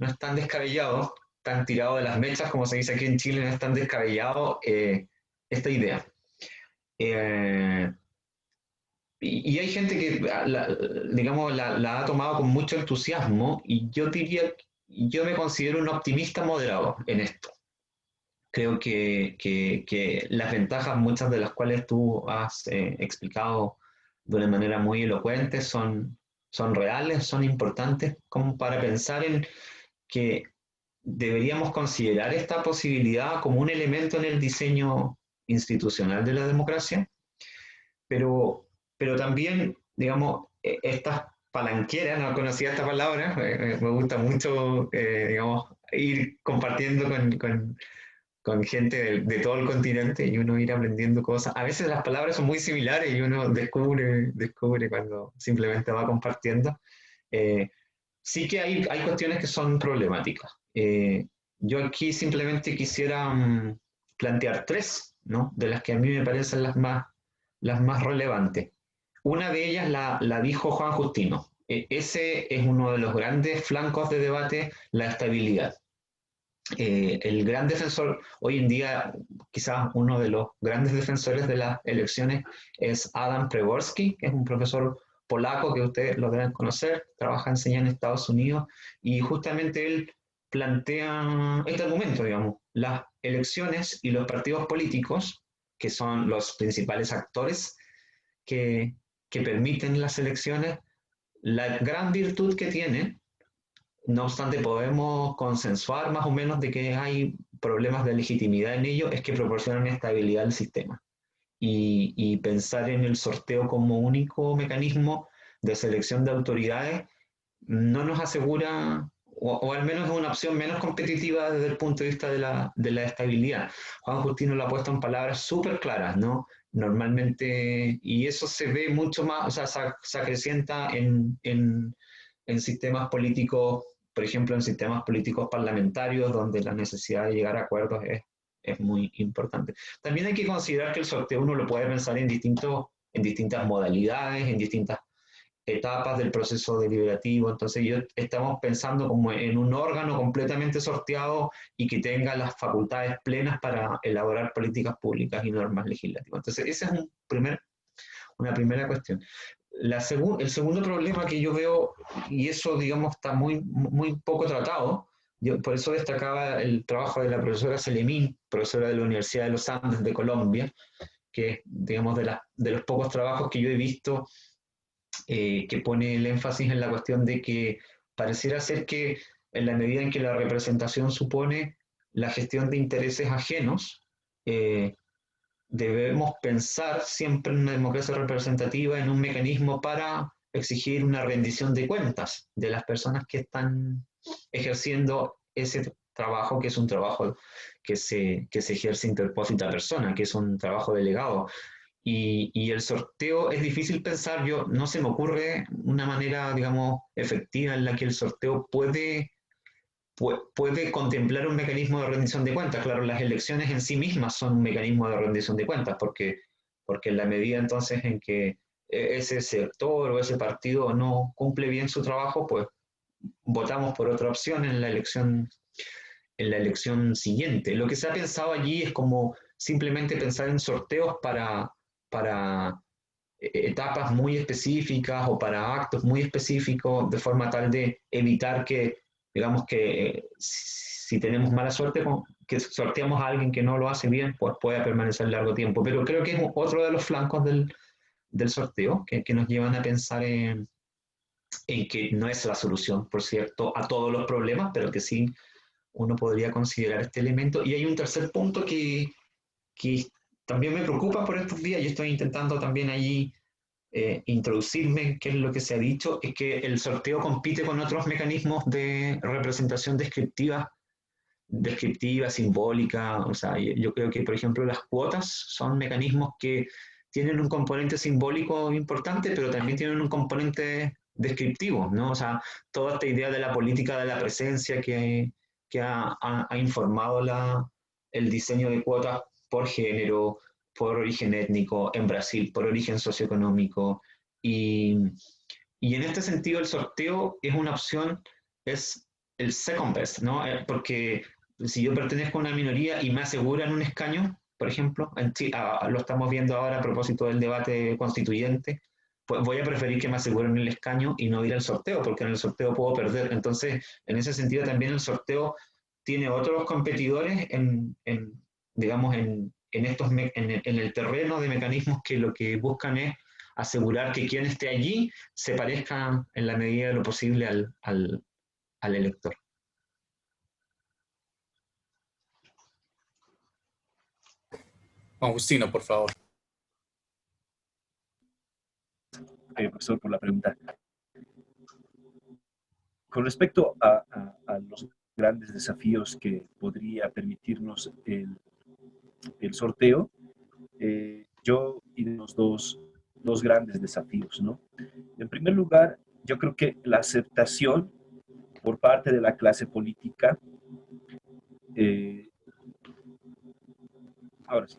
es tan descabellado, tan tirado de las mechas, como se dice aquí en Chile, no es tan descabellado esta idea. Eh, y hay gente que, digamos, la ha tomado con mucho entusiasmo y yo diría, yo me considero un optimista moderado en esto. Creo que las ventajas, muchas de las cuales tú has explicado de una manera muy elocuente, son reales, son importantes, como para pensar en que deberíamos considerar esta posibilidad como un elemento en el diseño institucional de la democracia, pero también, digamos, estas palanqueras, no conocía esta palabra, me gusta mucho, digamos, ir compartiendo con gente de todo el continente y uno ir aprendiendo cosas. A veces las palabras son muy similares y uno descubre cuando simplemente va compartiendo. Eh, sí que hay cuestiones que son problemáticas. Yo aquí simplemente quisiera plantear tres, ¿no? De las que a mí me parecen las más relevantes. Una de ellas la dijo Juan Justino. Ese es uno de los grandes flancos de debate, la estabilidad. El gran defensor, hoy en día quizás uno de los grandes defensores de las elecciones es Adam Przeworski, que es un profesor polaco que ustedes lo deben conocer, trabaja, enseña en Estados Unidos, y justamente él plantea este argumento, digamos, las elecciones y los partidos políticos, que son los principales actores que, que permiten las elecciones, la gran virtud que tienen. No obstante, podemos consensuar más o menos de que hay problemas de legitimidad en ello, es que proporcionan estabilidad al sistema. Y pensar en el sorteo como único mecanismo de selección de autoridades no nos asegura, o al menos es una opción menos competitiva desde el punto de vista de la estabilidad. Juan Justino lo ha puesto en palabras súper claras, ¿no? Normalmente, y eso se ve mucho más, o sea, se acrecienta en sistemas políticos, por ejemplo, en sistemas políticos parlamentarios, donde la necesidad de llegar a acuerdos es muy importante. También hay que considerar que el sorteo uno lo puede pensar en distintas modalidades, en distintas etapas del proceso deliberativo. Entonces, estamos pensando como en un órgano completamente sorteado y que tenga las facultades plenas para elaborar políticas públicas y normas legislativas. Entonces, esa es una primera cuestión. El segundo problema que yo veo, y eso digamos está muy poco tratado, yo por eso destacaba el trabajo de la profesora Selemín, profesora de la Universidad de los Andes de Colombia, que es digamos de los pocos trabajos que yo he visto que pone el énfasis en la cuestión de que pareciera ser que en la medida en que la representación supone la gestión de intereses ajenos, debemos pensar siempre en una democracia representativa, en un mecanismo para exigir una rendición de cuentas de las personas que están ejerciendo ese trabajo, que es un trabajo que se ejerce interpósita persona, que es un trabajo delegado. Y el sorteo es difícil pensar, yo no se me ocurre una manera, digamos, efectiva en la que el sorteo puede contemplar un mecanismo de rendición de cuentas. Claro, las elecciones en sí mismas son un mecanismo de rendición de cuentas, porque en la medida entonces en que ese sector o ese partido no cumple bien su trabajo, pues votamos por otra opción en la elección siguiente. Lo que se ha pensado allí es como simplemente pensar en sorteos para etapas muy específicas o para actos muy específicos, de forma tal de evitar que, digamos que si tenemos mala suerte, que sorteamos a alguien que no lo hace bien, pues pueda permanecer largo tiempo. Pero creo que es otro de los flancos del sorteo que nos llevan a pensar en que no es la solución, por cierto, a todos los problemas, pero que sí uno podría considerar este elemento. Y hay un tercer punto que también me preocupa por estos días, yo estoy intentando también allí introducirme, qué es lo que se ha dicho, es que el sorteo compite con otros mecanismos de representación descriptiva, simbólica. O sea, yo creo que, por ejemplo, las cuotas son mecanismos que tienen un componente simbólico importante, pero también tienen un componente descriptivo, ¿no? O sea, toda esta idea de la política de la presencia que ha informado el diseño de cuotas por género, por origen étnico en Brasil, por origen socioeconómico. Y, y en este sentido el sorteo es una opción, es el second best, ¿no? Porque si yo pertenezco a una minoría y me aseguran un escaño, por ejemplo, lo estamos viendo ahora a propósito del debate constituyente, pues voy a preferir que me aseguren el escaño y no ir al sorteo, porque en el sorteo puedo perder. Entonces, en ese sentido también el sorteo tiene otros competidores digamos, en el terreno de mecanismos que lo que buscan es asegurar que quien esté allí se parezca en la medida de lo posible al elector.
Juan Justino, por favor.
Profesor, por la pregunta. Con respecto a los grandes desafíos que podría permitirnos el sorteo, yo y los dos grandes desafíos, ¿no? En primer lugar, yo creo que la aceptación por parte de la clase política, eh, ahora sí,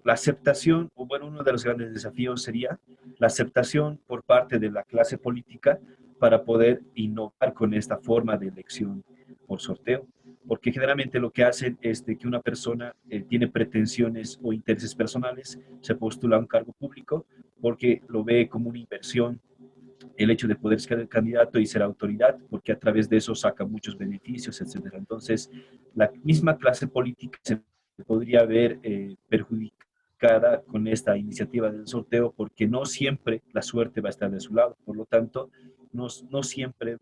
la aceptación, o bueno, uno de los grandes desafíos sería la aceptación por parte de la clase política para poder innovar con esta forma de elección por sorteo. Porque generalmente lo que hacen es de que una persona tiene pretensiones o intereses personales, se postula a un cargo público porque lo ve como una inversión el hecho de poder ser el candidato y ser autoridad, porque a través de eso saca muchos beneficios, etcétera. Entonces, la misma clase política se podría ver perjudicada con esta iniciativa del sorteo, porque no siempre la suerte va a estar de su lado. Por lo tanto, no siempre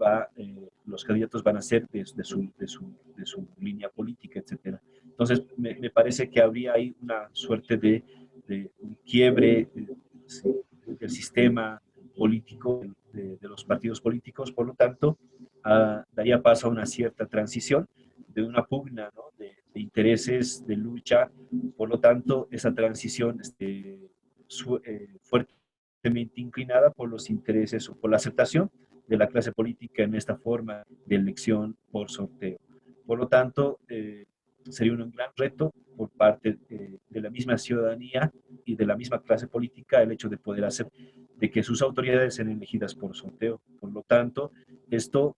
los candidatos van a ser de su línea política, etcétera. Entonces, me parece que habría ahí una suerte de un quiebre del sistema político de los partidos políticos. Por lo tanto, daría paso a una cierta transición de una pugna, ¿no? de intereses, de lucha. Por lo tanto, esa transición fuertemente inclinada por los intereses o por la aceptación de la clase política en esta forma de elección por sorteo. Por lo tanto, sería un gran reto por parte de la misma ciudadanía y de la misma clase política el hecho de poder hacer de que sus autoridades sean elegidas por sorteo. Por lo tanto, esto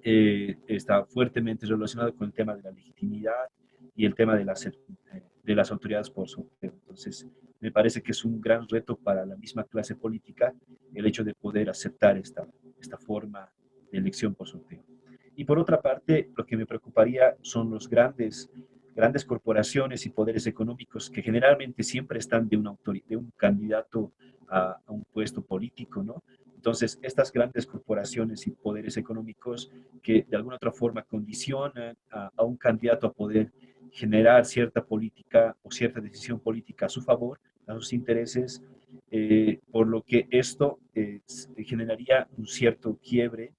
está fuertemente relacionado con el tema de la legitimidad y el tema de las autoridades por sorteo. Entonces, me parece que es un gran reto para la misma clase política el hecho de poder aceptar esta forma de elección por sorteo. Y por otra parte, lo que me preocuparía son los grandes corporaciones y poderes económicos que generalmente siempre están de un candidato a un puesto político, ¿no? Entonces, estas grandes corporaciones y poderes económicos que de alguna otra forma condicionan a un candidato a poder generar cierta política o cierta decisión política a su favor, a sus intereses, por lo que esto generaría un cierto quiebre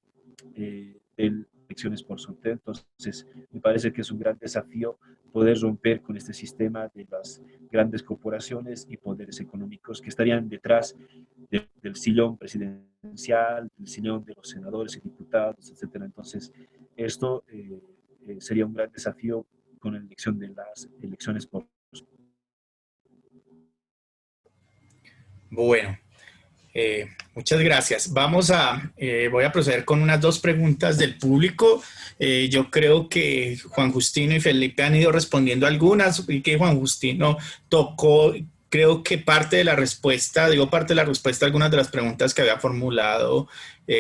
de elecciones por sorteo. Entonces, me parece que es un gran desafío poder romper con este sistema de las grandes corporaciones y poderes económicos que estarían detrás del sillón presidencial, del sillón de los senadores y diputados, etcétera. Entonces, esto sería un gran desafío con la elección de las elecciones por.
Bueno, muchas gracias. Voy a proceder con unas dos preguntas del público. Yo creo que Juan Justino y Felipe han ido respondiendo algunas y que Juan Justino tocó, creo que parte de la respuesta, a algunas de las preguntas que había formulado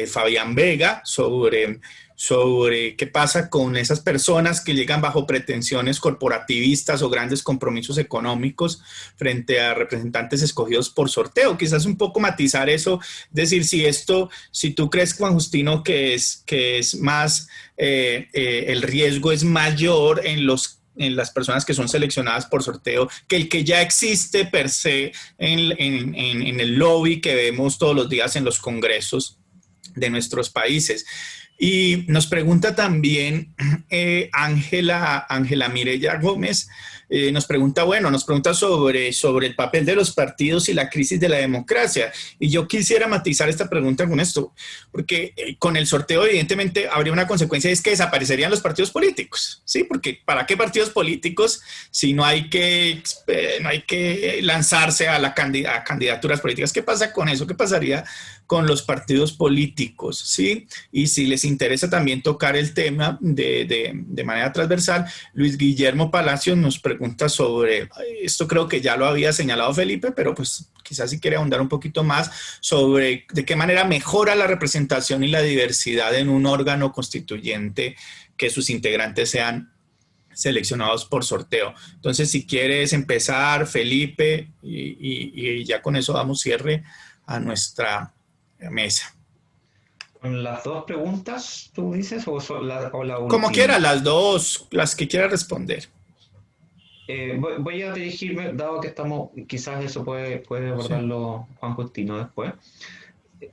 Fabián Vega sobre qué pasa con esas personas que llegan bajo pretensiones corporativistas o grandes compromisos económicos frente a representantes escogidos por sorteo. Quizás un poco matizar eso, decir, si tú crees, Juan Justino, que es más, el riesgo es mayor en las personas que son seleccionadas por sorteo que el que ya existe per se en el lobby que vemos todos los días en los congresos de nuestros países. Y nos pregunta también Ángela Mireya Gómez, nos pregunta sobre el papel de los partidos y la crisis de la democracia. Y yo quisiera matizar esta pregunta con esto, porque con el sorteo evidentemente habría una consecuencia, y es que desaparecerían los partidos políticos, ¿sí? Porque ¿para qué partidos políticos si no hay que lanzarse a candidaturas políticas? ¿Qué pasa con eso? ¿Qué pasaría con los partidos políticos? ¿Sí? Y si les interesa también tocar el tema de manera transversal, Luis Guillermo Palacios nos pregunta sobre esto, creo que ya lo había señalado Felipe, pero pues quizás si quiere ahondar un poquito más sobre de qué manera mejora la representación y la diversidad en un órgano constituyente que sus integrantes sean seleccionados por sorteo. Entonces, si quieres empezar, Felipe, y ya con eso damos cierre a nuestra mesa.
¿Con las dos preguntas, tú dices, o la última?
Como quiera, las dos, las que quiera responder.
Voy a dirigirme, dado que estamos, quizás eso puede abordarlo Juan Justino después.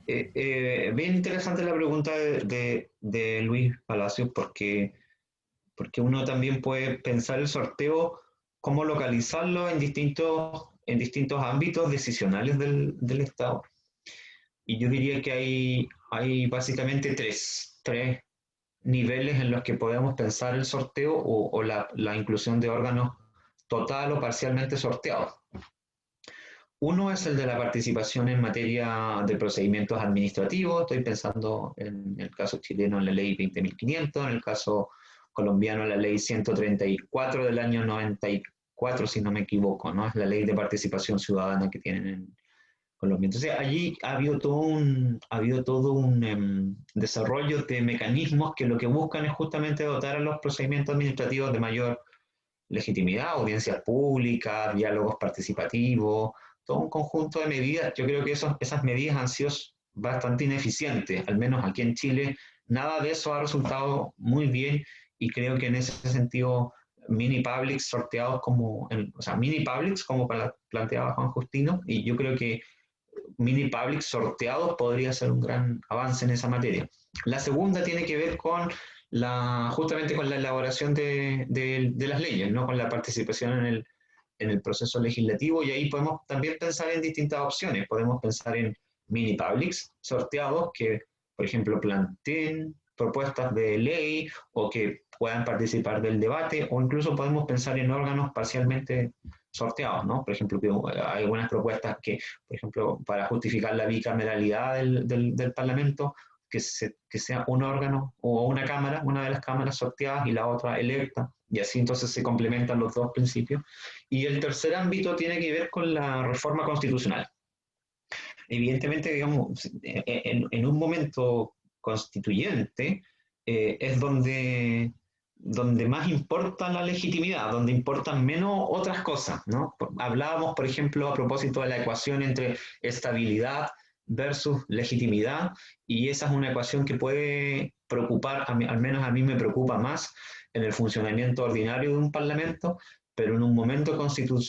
Bien interesante la pregunta de Luis Palacios, porque uno también puede pensar el sorteo, cómo localizarlo en distintos ámbitos decisionales del Estado. Y yo diría que hay básicamente tres niveles en los que podemos pensar el sorteo o la inclusión de órganos total o parcialmente sorteados. Uno es el de la participación en materia de procedimientos administrativos. Estoy pensando en el caso chileno en la ley 20.500, en el caso colombiano en la ley 134 del año 94, si no me equivoco, ¿no? Es la ley de participación ciudadana que tienen en Colombia. Entonces, allí ha habido todo un desarrollo de mecanismos que lo que buscan es justamente dotar a los procedimientos administrativos de mayor legitimidad, audiencias públicas, diálogos participativos, todo un conjunto de medidas. Yo creo que esas medidas han sido bastante ineficientes, al menos aquí en Chile. Nada de eso ha resultado muy bien y creo que en ese sentido mini publics sorteados mini publics como planteaba Juan Justino, y yo creo que mini publics sorteados podría ser un gran avance en esa materia. La segunda tiene que ver justamente con la elaboración de las leyes, ¿no? Con la participación en el proceso legislativo, y ahí podemos también pensar en distintas opciones. Podemos pensar en mini publics sorteados que, por ejemplo, planteen propuestas de ley o que puedan participar del debate, o incluso podemos pensar en órganos parcialmente sorteados, ¿no? Por ejemplo, hay algunas propuestas que, por ejemplo, para justificar la bicameralidad del Parlamento, que sea un órgano o una cámara, una de las cámaras sorteadas y la otra electa, y así entonces se complementan los dos principios. Y el tercer ámbito tiene que ver con la reforma constitucional. Evidentemente, digamos, en un momento constituyente es donde más importa la legitimidad, donde importan menos otras cosas, ¿no? Hablábamos, por ejemplo, a propósito de la ecuación entre estabilidad versus legitimidad, y esa es una ecuación que puede preocupar, al menos a mí me preocupa más en el funcionamiento ordinario de un parlamento, pero en un momento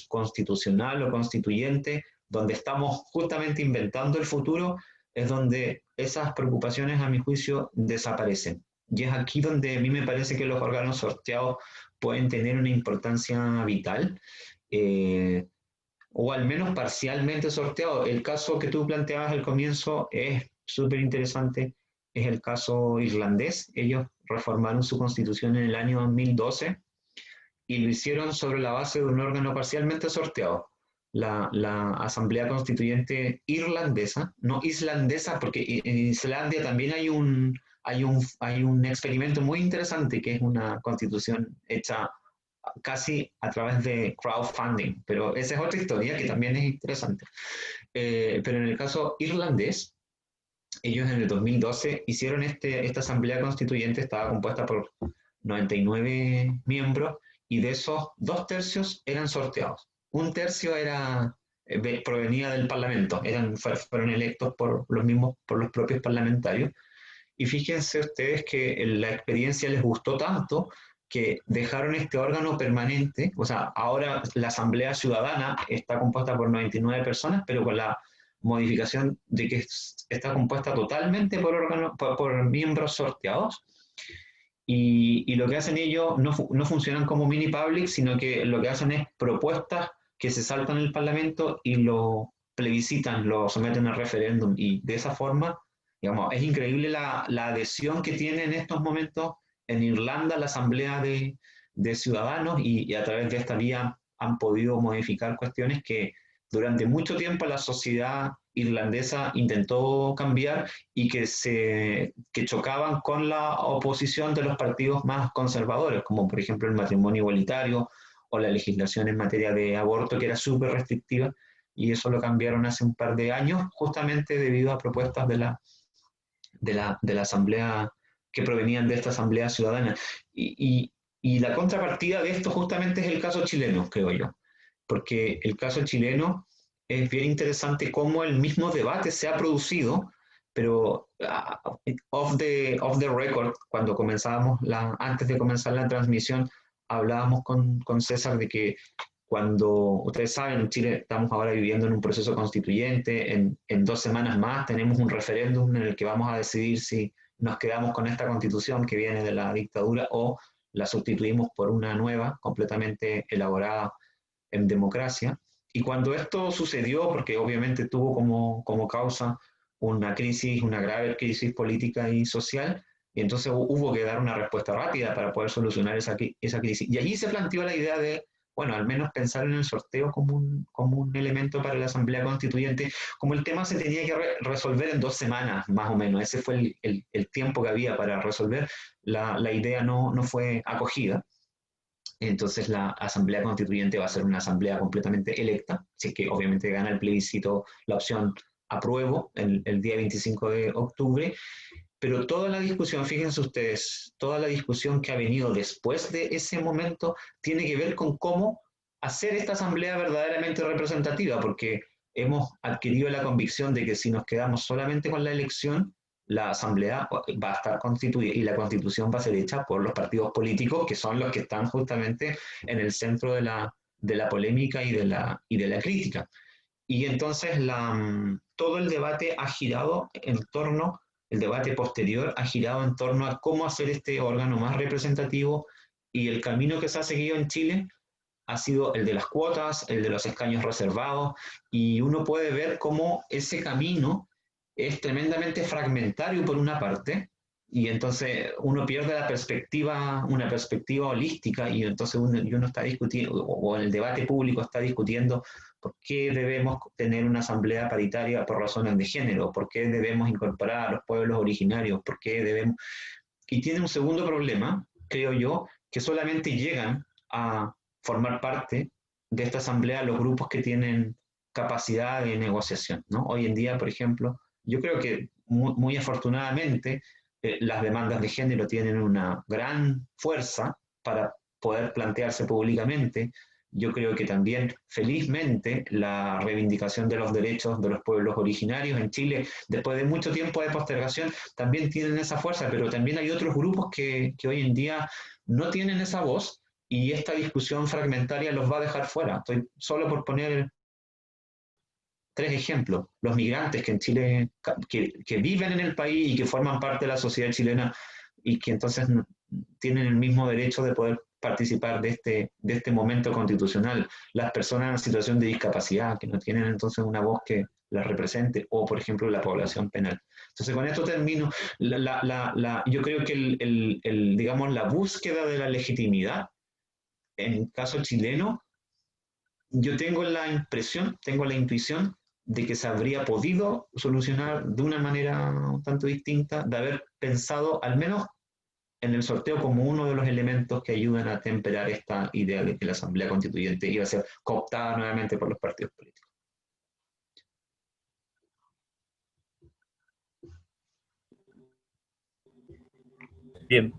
constitucional o constituyente donde estamos justamente inventando el futuro, es donde esas preocupaciones, a mi juicio, desaparecen. Y es aquí donde a mí me parece que los órganos sorteados pueden tener una importancia vital, o al menos parcialmente sorteados. El caso que tú planteabas al comienzo es súper interesante, es el caso irlandés. Ellos reformaron su constitución en el año 2012 y lo hicieron sobre la base de un órgano parcialmente sorteado. La Asamblea Constituyente Irlandesa, no islandesa, porque en Islandia también hay un experimento muy interesante que es una constitución hecha casi a través de crowdfunding, pero esa es otra historia que también es interesante. Pero en el caso irlandés, ellos en el 2012 hicieron esta Asamblea Constituyente, estaba compuesta por 99 miembros, y de esos 2/3 eran sorteados. 1/3 provenía del Parlamento, fueron electos por los propios parlamentarios. Y fíjense ustedes que la experiencia les gustó tanto que dejaron este órgano permanente. O sea, ahora la Asamblea Ciudadana está compuesta por 99 personas, pero con la modificación de que está compuesta totalmente por miembros sorteados. Y lo que hacen ellos no funcionan como mini public, sino que lo que hacen es propuestas que se saltan en el Parlamento y lo plebiscitan, lo someten al referéndum. Y de esa forma, digamos, es increíble la adhesión que tiene en estos momentos en Irlanda la Asamblea de Ciudadanos, y a través de esta vía han podido modificar cuestiones que durante mucho tiempo la sociedad irlandesa intentó cambiar y que chocaban con la oposición de los partidos más conservadores, como por ejemplo el matrimonio igualitario o la legislación en materia de aborto, que era súper restrictiva, y eso lo cambiaron hace un par de años, justamente debido a propuestas de la Asamblea, que provenían de esta Asamblea Ciudadana. Y la contrapartida de esto justamente es el caso chileno, creo yo, porque el caso chileno es bien interesante cómo el mismo debate se ha producido, pero off the record, cuando antes de comenzar la transmisión, hablábamos con César de que cuando, ustedes saben, en Chile estamos ahora viviendo en un proceso constituyente, en 2 semanas más tenemos un referéndum en el que vamos a decidir si nos quedamos con esta constitución que viene de la dictadura o la sustituimos por una nueva, completamente elaborada en democracia. Y cuando esto sucedió, porque obviamente tuvo como causa una grave crisis política y social, y entonces hubo que dar una respuesta rápida para poder solucionar esa crisis. Y allí se planteó la idea de, bueno, al menos pensar en el sorteo como un elemento para la Asamblea Constituyente, como el tema se tenía que resolver en 2 semanas, más o menos. Ese fue el tiempo que había para resolver. La idea no fue acogida. Entonces la Asamblea Constituyente va a ser una asamblea completamente electa, si es que obviamente gana el plebiscito la opción apruebo el día 25 de octubre, pero toda la discusión, fíjense ustedes, toda la discusión que ha venido después de ese momento tiene que ver con cómo hacer esta asamblea verdaderamente representativa, porque hemos adquirido la convicción de que si nos quedamos solamente con la elección, la asamblea va a estar constituida y la constitución va a ser hecha por los partidos políticos, que son los que están justamente en el centro de la polémica y de la crítica. Y entonces todo el debate ha girado el debate posterior ha girado en torno a cómo hacer este órgano más representativo, y el camino que se ha seguido en Chile ha sido el de las cuotas, el de los escaños reservados, y uno puede ver cómo ese camino es tremendamente fragmentario por una parte, y entonces uno pierde una perspectiva holística, y entonces uno está discutiendo, o en el debate público está discutiendo por qué debemos tener una asamblea paritaria por razones de género, por qué debemos incorporar a los pueblos originarios, por qué debemos... Y tiene un segundo problema, creo yo, que solamente llegan a formar parte de esta asamblea los grupos que tienen capacidad de negociación, ¿no? Hoy en día, por ejemplo, yo creo que muy afortunadamente las demandas de género tienen una gran fuerza para poder plantearse públicamente. Yo creo que también, felizmente, la reivindicación de los derechos de los pueblos originarios en Chile, después de mucho tiempo de postergación, también tienen esa fuerza, pero también hay otros grupos que hoy en día no tienen esa voz, y esta discusión fragmentaria los va a dejar fuera. Estoy solo por poner tres ejemplos. Los migrantes que en Chile, que viven en el país y que forman parte de la sociedad chilena y que entonces tienen el mismo derecho de poder participar de este momento constitucional. Las personas en situación de discapacidad, que no tienen entonces una voz que las represente, o por ejemplo la población penal. Entonces con esto termino. Yo creo que digamos, la búsqueda de la legitimidad, en el caso chileno, yo tengo la impresión, tengo la intuición de que se habría podido solucionar de una manera un tanto distinta, de haber pensado al menos en el sorteo como uno de los elementos que ayudan a temperar esta idea de que la Asamblea Constituyente iba a ser cooptada nuevamente por los partidos políticos.
Bien,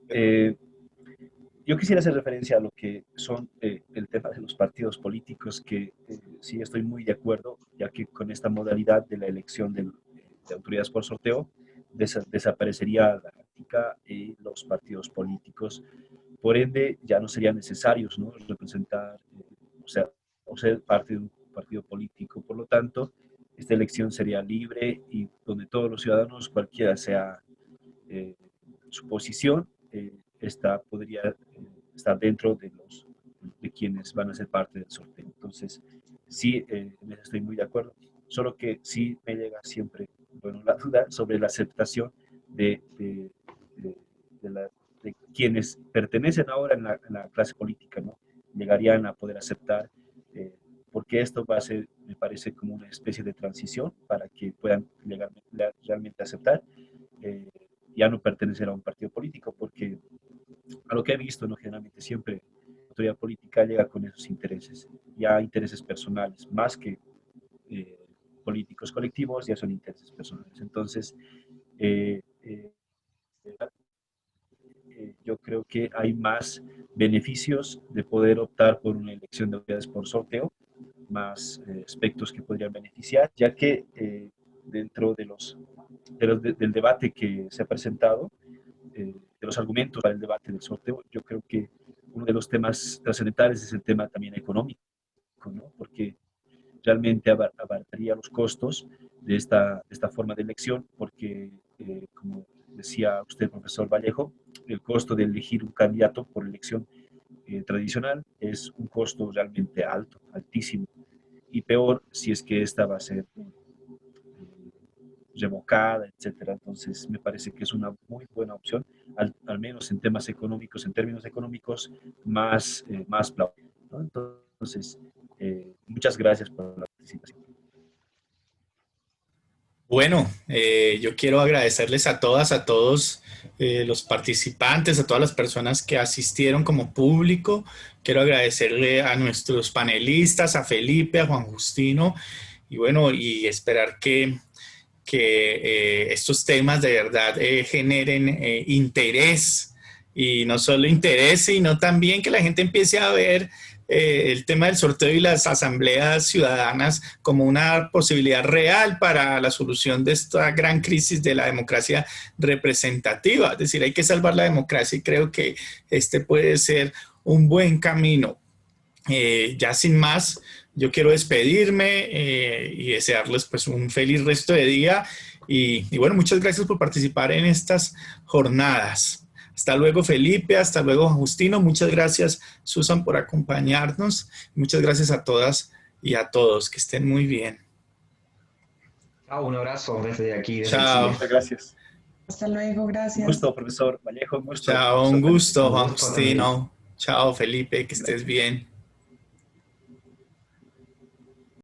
yo quisiera hacer referencia a lo que son el tema de los partidos políticos, que sí estoy muy de acuerdo, ya que con esta modalidad de la elección de autoridades por sorteo, desaparecería la práctica y los partidos políticos. Por ende, ya no serían necesarios, ¿no?, representar, o ser parte de un partido político. Por lo tanto, esta elección sería libre y donde todos los ciudadanos, cualquiera sea su posición, podría estar dentro de quienes van a ser parte del sorteo. Entonces, sí, en eso estoy muy de acuerdo, solo que sí me llega siempre, bueno, la duda sobre la aceptación de quienes pertenecen ahora en la clase política, ¿no? Llegarían a poder aceptar, porque esto va a ser, me parece, como una especie de transición para que puedan realmente aceptar, ya no pertenecer a un partido político, porque a lo que he visto, ¿no?, generalmente siempre la autoridad política llega con esos intereses, ya intereses personales, más que políticos colectivos, ya son intereses personales. Entonces, eh, eh, yo creo que hay más beneficios de poder optar por una elección de autoridades por sorteo, más aspectos que podrían beneficiar, ya que dentro del debate que se ha presentado, de los argumentos para el debate del sorteo, yo creo que uno de los temas trascendentales es el tema también económico, ¿no?, porque realmente abarcaría los costos de esta forma de elección, porque, como decía usted, profesor Vallejo, el costo de elegir un candidato por elección tradicional es un costo realmente alto, altísimo, y peor si es que esta va a ser revocada, etcétera. Entonces, me parece que es una muy buena opción, al menos en temas económicos, en términos económicos, más plausible, ¿no? Entonces, muchas gracias por la participación.
Bueno, yo quiero agradecerles a todas, a todos los participantes, a todas las personas que asistieron como público. Quiero agradecerle a nuestros panelistas, a Felipe, a Juan Justino, y bueno, y esperar que estos temas de verdad generen interés, y no solo interés, sino también que la gente empiece a ver el tema del sorteo y las asambleas ciudadanas como una posibilidad real para la solución de esta gran crisis de la democracia representativa. Es decir, hay que salvar la democracia y creo que este puede ser un buen camino. Ya sin más, yo quiero despedirme y desearles pues un feliz resto de día y bueno, muchas gracias por participar en estas jornadas. Hasta luego, Felipe, hasta luego, Justino, muchas gracias, Susan, por acompañarnos. Muchas gracias a todas y a todos, que estén muy bien.
Chao, un abrazo desde aquí, desde
Chao.
Chile.
Muchas gracias.
Hasta luego,
Un
gracias.
gusto, profesor Vallejo, un gusto.
Chao, un
profesor
gusto,
Un
Juan
gusto también.
Justino. Chao, Felipe, que estés
Gracias.
bien.